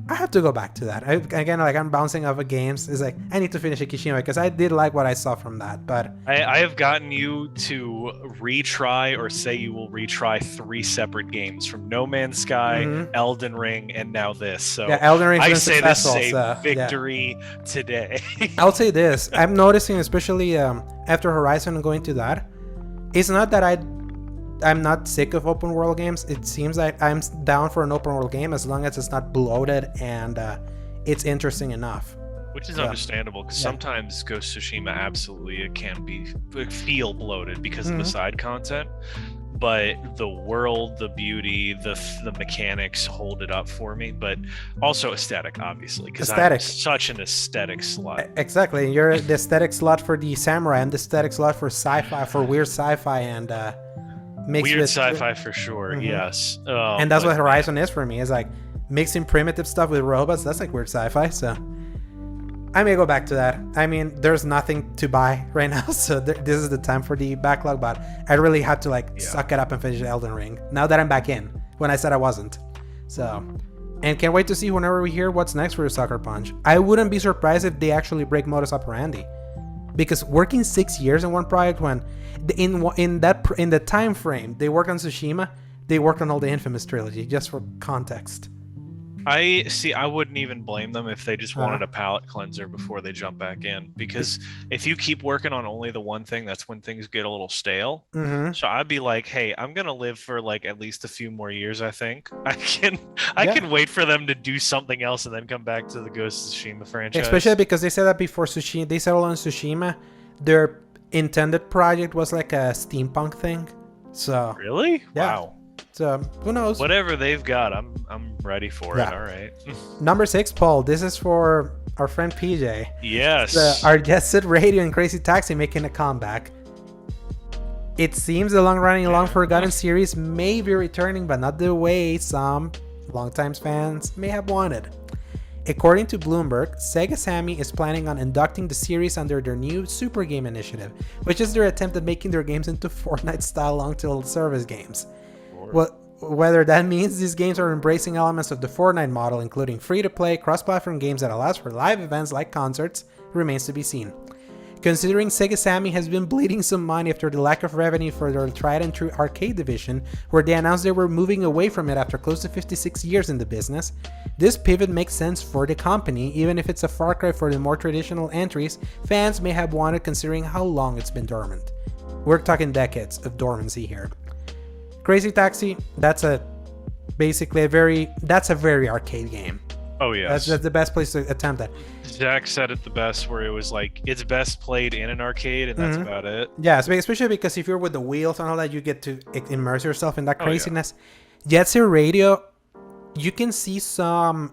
I have to go back to that. I'm bouncing off of games. It's like I need to finish Ikishima because I did like what I saw from that. But I have gotten you to retry or say you will retry 3 separate games from No Man's Sky, Elden Ring, and now this. So yeah, Elden Ring. I say this is a victory today. I'll say this: I'm noticing, especially after Horizon and going to that, it's not that I'm not sick of open world games. It seems like I'm down for an open world game as long as it's not bloated and it's interesting enough. Which is understandable because sometimes Ghost of Tsushima absolutely can feel bloated because of the side content, but the world, the beauty, the mechanics hold it up for me. But also aesthetic, obviously, because I'm such an aesthetic slut. Exactly, you're the aesthetic slut for the samurai. I'm the aesthetic slut for sci-fi, for weird sci-fi and. Weird sci-fi for sure, yes. And that's what Horizon is for me. It's like mixing primitive stuff with robots. That's like weird sci-fi. So I may go back to that. I mean, there's nothing to buy right now, so this is the time for the backlog. But I really had to suck it up and finish Elden Ring. Now that I'm back in, when I said I wasn't. So, and can't wait to see whenever we hear what's next for Sucker Punch. I wouldn't be surprised if they actually break modus operandi. Because working 6 years in one project, when in the time frame they worked on Tsushima, they worked on all the Infamous trilogy. Just for context. I wouldn't even blame them if they just wanted a palate cleanser before they jump back in. Because if you keep working on only the one thing, that's when things get a little stale. So I'd be like, hey, I'm gonna live for like at least a few more years. I think I can wait for them to do something else and then come back to the Ghost of Tsushima franchise. Especially because they said that before Tsushima, they settled on Tsushima. Their intended project was like a steampunk thing. So really, yeah. Wow. So who knows? Whatever they've got, I'm ready for it. All right. Number 6, Paul. This is for our friend PJ. Yes. Our Jet Set Radio and Crazy Taxi making a comeback. It seems the long-running, long-forgotten series may be returning, but not the way some longtime fans may have wanted. According to Bloomberg, Sega Sammy is planning on inducting the series under their new Super Game initiative, which is their attempt at making their games into Fortnite-style long-tail service games. Whether that means these games are embracing elements of the Fortnite model, including free-to-play, cross-platform games that allows for live events like concerts, remains to be seen. Considering Sega Sammy has been bleeding some money after the lack of revenue for their tried and true arcade division, where they announced they were moving away from it after close to 56 years in the business, this pivot makes sense for the company, even if it's a far cry for the more traditional entries fans may have wanted considering how long it's been dormant. We're talking decades of dormancy here. Crazy Taxi, that's a very arcade game. Oh yes, that's the best place to attempt that. Zach said it the best, where it was like it's best played in an arcade, and that's about it. Yeah, especially because if you're with the wheels and all that, you get to immerse yourself in that craziness. Jet Set Radio, you can see some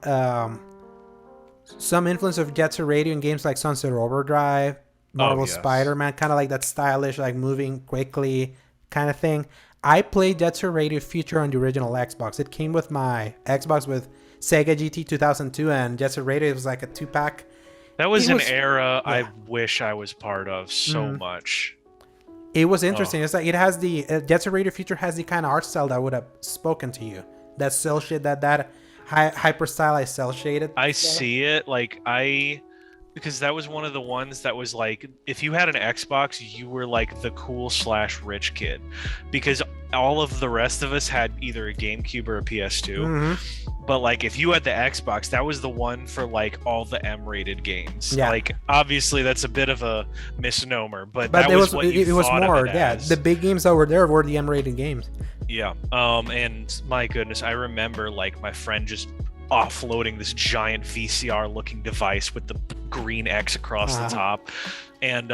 influence of Jet Set Radio in games like Sunset Overdrive, Marvel Spider-Man, kind of like that stylish, like moving quickly kind of thing. I played Jet Set Radio Future on the original Xbox. It came with my Xbox with Sega GT 2002 and Jet Set Radio. It was like a 2-pack. That was an era I wish I was part of so much. It was interesting. It's like it has the Jet Set Radio Future has the kind of art style that would have spoken to you. That cell shade, that hyper stylized cell shaded. I see it because that was one of the ones that was like, if you had an Xbox, you were like the cool / rich kid, because all of the rest of us had either a GameCube or a PS2. But like if you had the Xbox, that was the one for like all the M-rated games. Like obviously that's a bit of a misnomer, but that was what you thought of it as. The big games that were there were the M-rated games. Yeah. And my goodness, I remember like my friend just offloading this giant VCR looking device with the green X across the top, and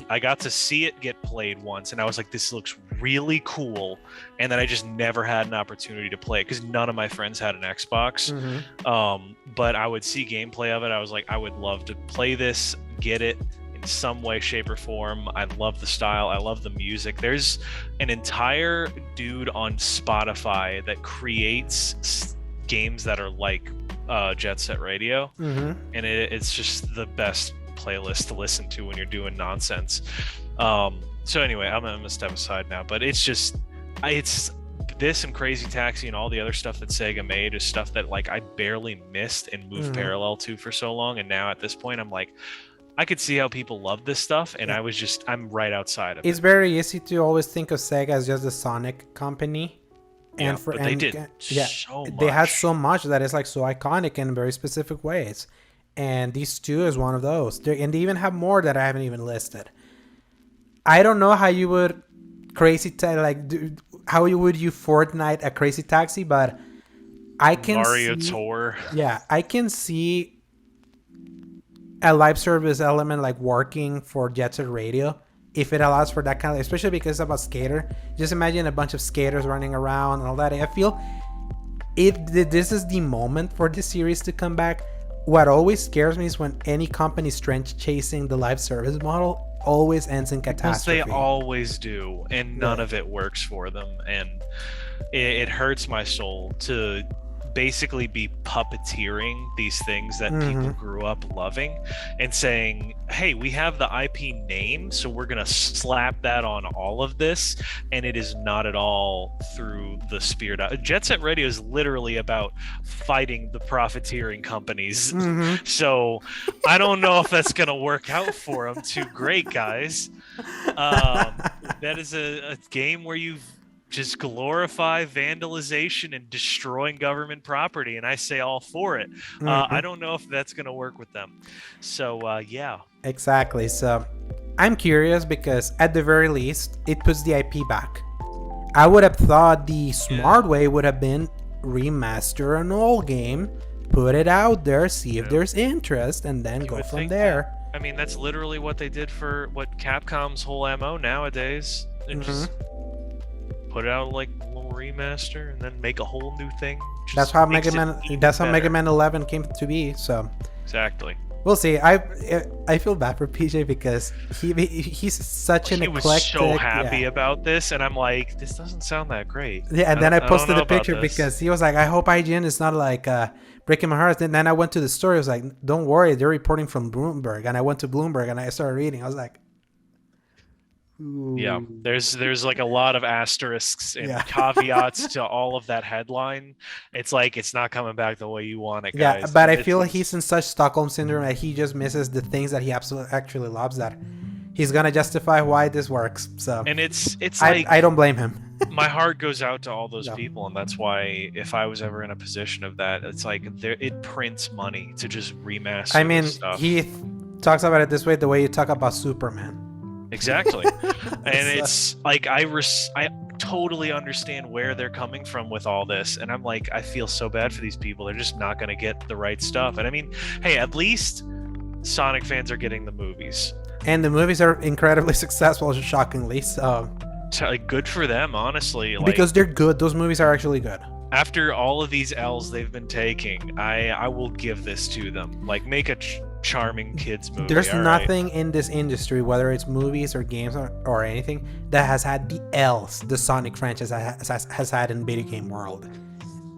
I got to see it get played once, and I was like, this looks really cool, and then I just never had an opportunity to play it because none of my friends had an Xbox. But I would see gameplay of it. I was like, I would love to play this, get it in some way, shape, or form. I love the style, I love the music. There's an entire dude on Spotify that creates games that are like Jet Set Radio, and it's just the best playlist to listen to when you're doing nonsense. So anyway, I'm gonna step aside now, but it's this and Crazy Taxi and all the other stuff that Sega made is stuff that like I barely missed and moved parallel to for so long, and now at this point I'm like, I could see how people love this stuff, and I'm right outside of it. It's very easy to always think of Sega as just a Sonic company. But they did so much. They had so much that is like so iconic in very specific ways, and these two is one of those. And they even have more that I haven't even listed. I don't know how you would how you would Fortnite a Crazy Taxi, but I can Mario Tour. Yeah, I can see a live service element like working for Jet Set Radio. If it allows for that kind of, especially because it's about skater, just imagine a bunch of skaters running around and all that. I feel this is the moment for this series to come back. What always scares me is when any company's trench chasing the live service model always ends in catastrophe. Because they always do, and none of it works for them, and it hurts my soul to basically be puppeteering these things that people grew up loving and saying, hey, we have the IP name, so we're gonna slap that on all of this, and it is not at all through the spirit. Jet Set Radio is literally about fighting the profiteering companies. So I don't know if that's gonna work out for them too great, guys. That is a game where you've just glorify vandalization and destroying government property, and I say all for it. I don't know if that's going to work with them. So, yeah. Exactly. So, I'm curious because at the very least, it puts the IP back. I would have thought the smart way would have been remaster an old game, put it out there, see if there's interest, and then go from there. I mean, that's literally what they did for what Capcom's whole MO nowadays. put it out like a little remaster and then make a whole new thing. That's how Mega Man 11 came to be. So exactly. We'll see. I feel bad for PJ because he's such an eclectic. He was so happy about this, and I'm like, this doesn't sound that great. Yeah, and then I posted the picture because he was like, I hope IGN is not like breaking my heart. And then I went to the story. I was like, don't worry, they're reporting from Bloomberg. And I went to Bloomberg and I started reading. I was like, ooh. Yeah, there's like a lot of asterisks and caveats to all of that headline. It's like it's not coming back the way you want it, guys. Yeah, but I feel he's in such Stockholm syndrome that he just misses the things that he actually loves, that he's gonna justify why this works. So and it's like I don't blame him. My heart goes out to all those people, and that's why if I was ever in a position of that, it's like it prints money to just remaster. I mean, stuff. he talks about it this way, the way you talk about Superman. Exactly. And it's like I totally understand where they're coming from with all this, and I'm like, I feel so bad for these people. They're just not going to get the right stuff. And I mean, hey, at least Sonic fans are getting the movies, and the movies are incredibly successful, shockingly. So like, good for them, honestly. Like, because they're good. Those movies are actually good. After all of these L's they've been taking, I will give this to them. Like, make a charming kids movie. There's nothing in this industry, whether it's movies or games or anything, that has had the L's the Sonic franchise has had in video game world.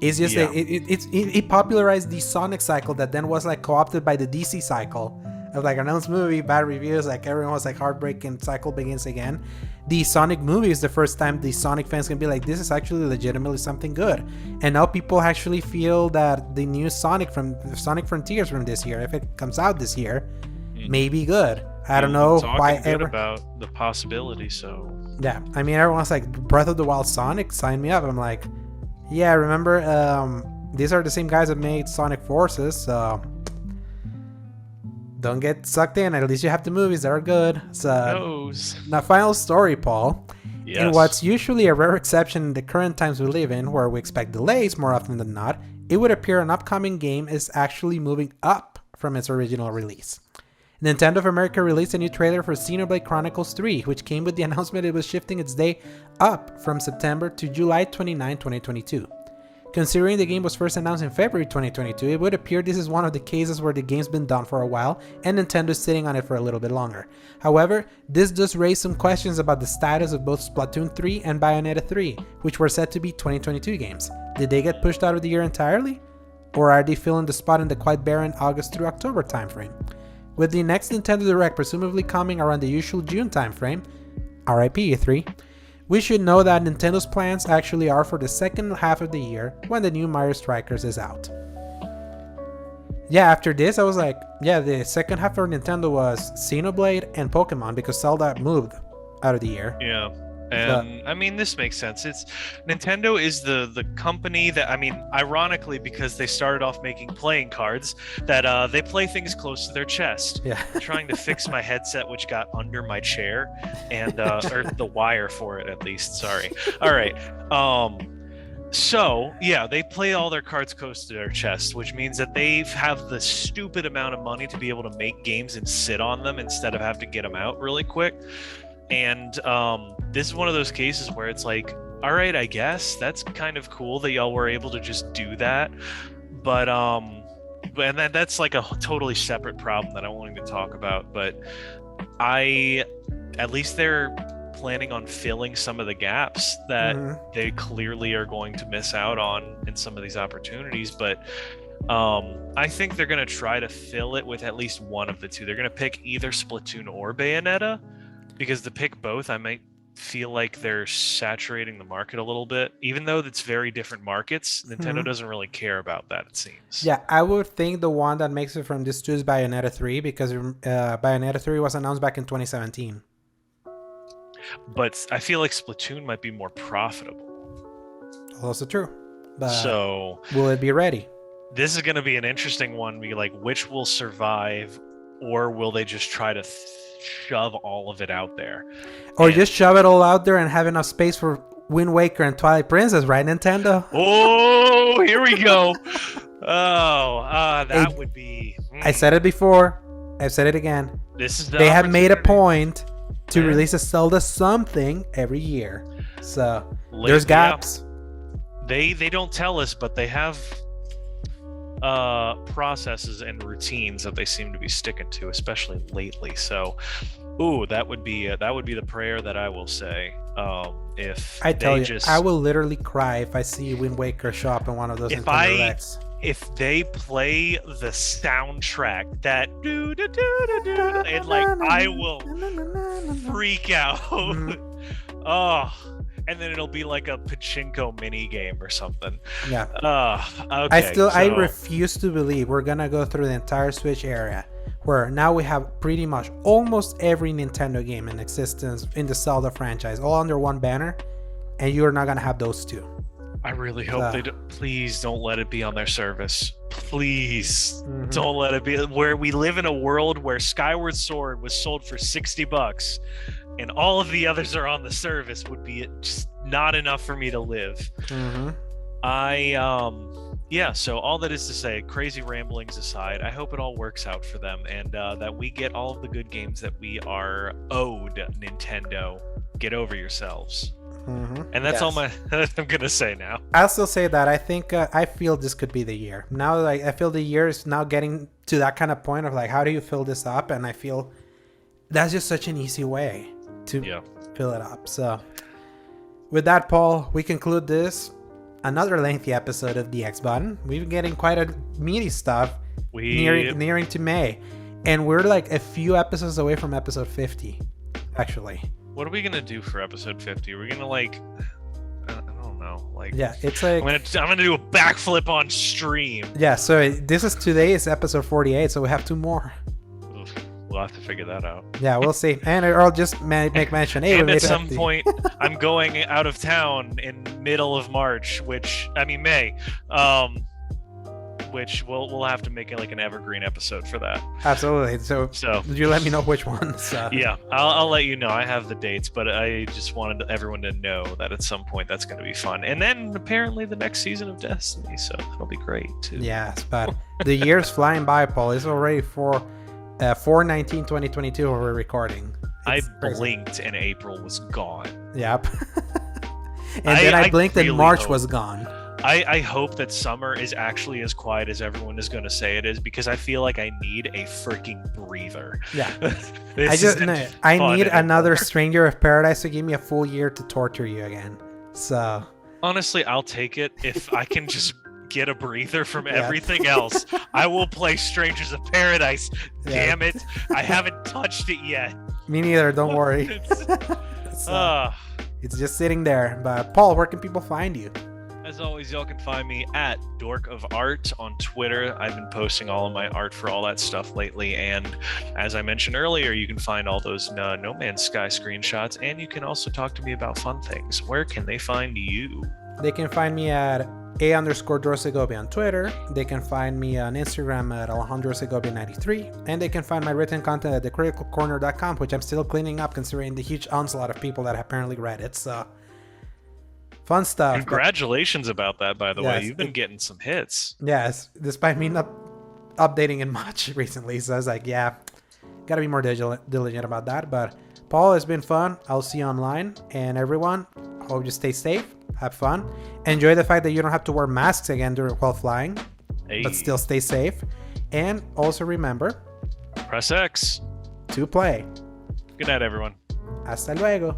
It's just it popularized the Sonic cycle that then was like co-opted by the DC cycle of like announced movie, bad reviews, like everyone was like heartbreaking, cycle begins again. The Sonic movie is the first time the Sonic fans can be like, this is actually legitimately something good. And now people actually feel that the new Sonic Frontiers from this year, if it comes out this year, may be good. I don't know why about the possibility. So yeah, I mean, everyone's like, Breath of the Wild Sonic, sign me up. I'm like, yeah, remember, these are the same guys that made Sonic Forces, so don't get sucked in. At least you have the movies that are good. So now, final story, Paul. Yes. In what's usually a rare exception in the current times we live in, where we expect delays more often than not, it would appear an upcoming game is actually moving up from its original release. Nintendo of America released a new trailer for Xenoblade Chronicles 3, which came with the announcement it was shifting its day up from September to July 29, 2022. Considering the game was first announced in February 2022, it would appear this is one of the cases where the game's been done for a while and Nintendo's sitting on it for a little bit longer. However, this does raise some questions about the status of both Splatoon 3 and Bayonetta 3, which were said to be 2022 games. Did they get pushed out of the year entirely? Or are they filling the spot in the quite barren August through October timeframe? With the next Nintendo Direct presumably coming around the usual June timeframe, RIP E3, we should know that Nintendo's plans actually are for the second half of the year when the new Mario Strikers is out. Yeah, after this I was like, yeah, the second half for Nintendo was Xenoblade and Pokemon because Zelda moved out of the year. Yeah. And I mean, this makes sense. It's Nintendo is the company that, I mean, ironically, because they started off making playing cards, that they play things close to their chest. Yeah. I'm trying to fix my headset, which got under my chair, and or the wire for it at least. Sorry. All right. So yeah, they play all their cards close to their chest, which means that they have the stupid amount of money to be able to make games and sit on them instead of have to get them out really quick. And this is one of those cases where it's like, all right, I guess that's kind of cool that y'all were able to just do that, but and that's like a totally separate problem that I wanted to talk about. But at least they're planning on filling some of the gaps that they clearly are going to miss out on in some of these opportunities. But I think they're going to try to fill it with at least one of the two. They're going to pick either Splatoon or Bayonetta, because to pick both, I might feel like they're saturating the market a little bit. Even though it's very different markets, Nintendo doesn't really care about that, it seems. Yeah, I would think the one that makes it from these two is Bayonetta 3, because Bayonetta 3 was announced back in 2017. But I feel like Splatoon might be more profitable. Also true. But so will it be ready? This is going to be an interesting one. Be like, which will survive, or will they just try to shove all of it out there, or just shove it all out there and have enough space for Wind Waker and Twilight Princess, right, Nintendo? Oh, here we go. That would be. I said it before. I've said it again. This is they have made a point to release a Zelda something every year. So There's gaps. They don't tell us, but they have processes and routines that they seem to be sticking to, especially lately. So, that would be the prayer that I will say. If I tell you, I will literally cry if I see Wind Waker show up in one of those Nintendo Directs. If they play the soundtrack that and like I will freak out. And then it'll be like a pachinko mini game or something. Yeah. Okay. I refuse to believe we're gonna go through the entire Switch area where now we have pretty much almost every Nintendo game in existence in the Zelda franchise all under one banner, and you're not gonna have those two. I really hope they don't. Please don't let it be on their service. Please don't let it be. Where we live in a world where Skyward Sword was sold for $60 and all of the others are on the service would be just not enough for me to live. So all that is to say, crazy ramblings aside, I hope it all works out for them and that we get all of the good games that we are owed. Nintendo, get over yourselves. And that's all I'm gonna say now. I'll still say that I think I feel this could be the year. Now, like I feel the year is now getting to that kind of point of like, how do you fill this up? And I feel that's just such an easy way to fill it up. So with that, Paul, we conclude this another lengthy episode of the X Button. We've been getting quite a meaty stuff nearing to May, and we're like a few episodes away from episode 50 actually. What are we gonna do for episode 50? We're gonna I don't know, it's like I'm gonna do a backflip on stream. Yeah, so today is episode 48, so we have 2 more. We'll have to figure that out. Yeah, we'll see. And I'll just make mention. Hey, and at some point, I'm going out of town in middle of March, May. Which we'll have to make it like an evergreen episode for that. Absolutely. So you let me know which ones. Yeah, I'll let you know. I have the dates, but I just wanted everyone to know that at some point that's going to be fun. And then apparently the next season of Destiny, so that'll be great too. Yes, but the year's flying by, Paul. It's already 4/19/2022 when we're recording. I blinked and April was gone. Yep. And then I blinked and March was gone. I hope that summer is actually as quiet as everyone is going to say it is, because I feel like I need a freaking breather. Yeah. I need another Stranger of Paradise to give me a full year to torture you again. So honestly, I'll take it if I can just get a breather from everything else. I will play Strangers of Paradise. Damn it. I haven't touched it yet. Me neither, don't worry. It's just sitting there. But Paul, where can people find you? As always, y'all can find me at Dork of Art on Twitter. I've been posting all of my art for all that stuff lately, and as I mentioned earlier, you can find all those No Man's Sky screenshots, and you can also talk to me about fun things. Where can they find you? They can find me at @A_Dorsegovia on Twitter. They can find me on Instagram at AlejandroSegovia93, and they can find my written content at thecriticalcorner.com, which I'm still cleaning up considering the huge onslaught of people that have apparently read it. So fun stuff. Congratulations about that, by the way. You've been getting some hits. Yes, despite me not updating it much recently. So I was like, gotta be more diligent about that. But Paul, it's been fun. I'll see you online. And everyone, hope you stay safe. Have fun. Enjoy the fact that you don't have to wear masks again while flying. But still stay safe. And also remember, press X to play. Good night, everyone. Hasta luego.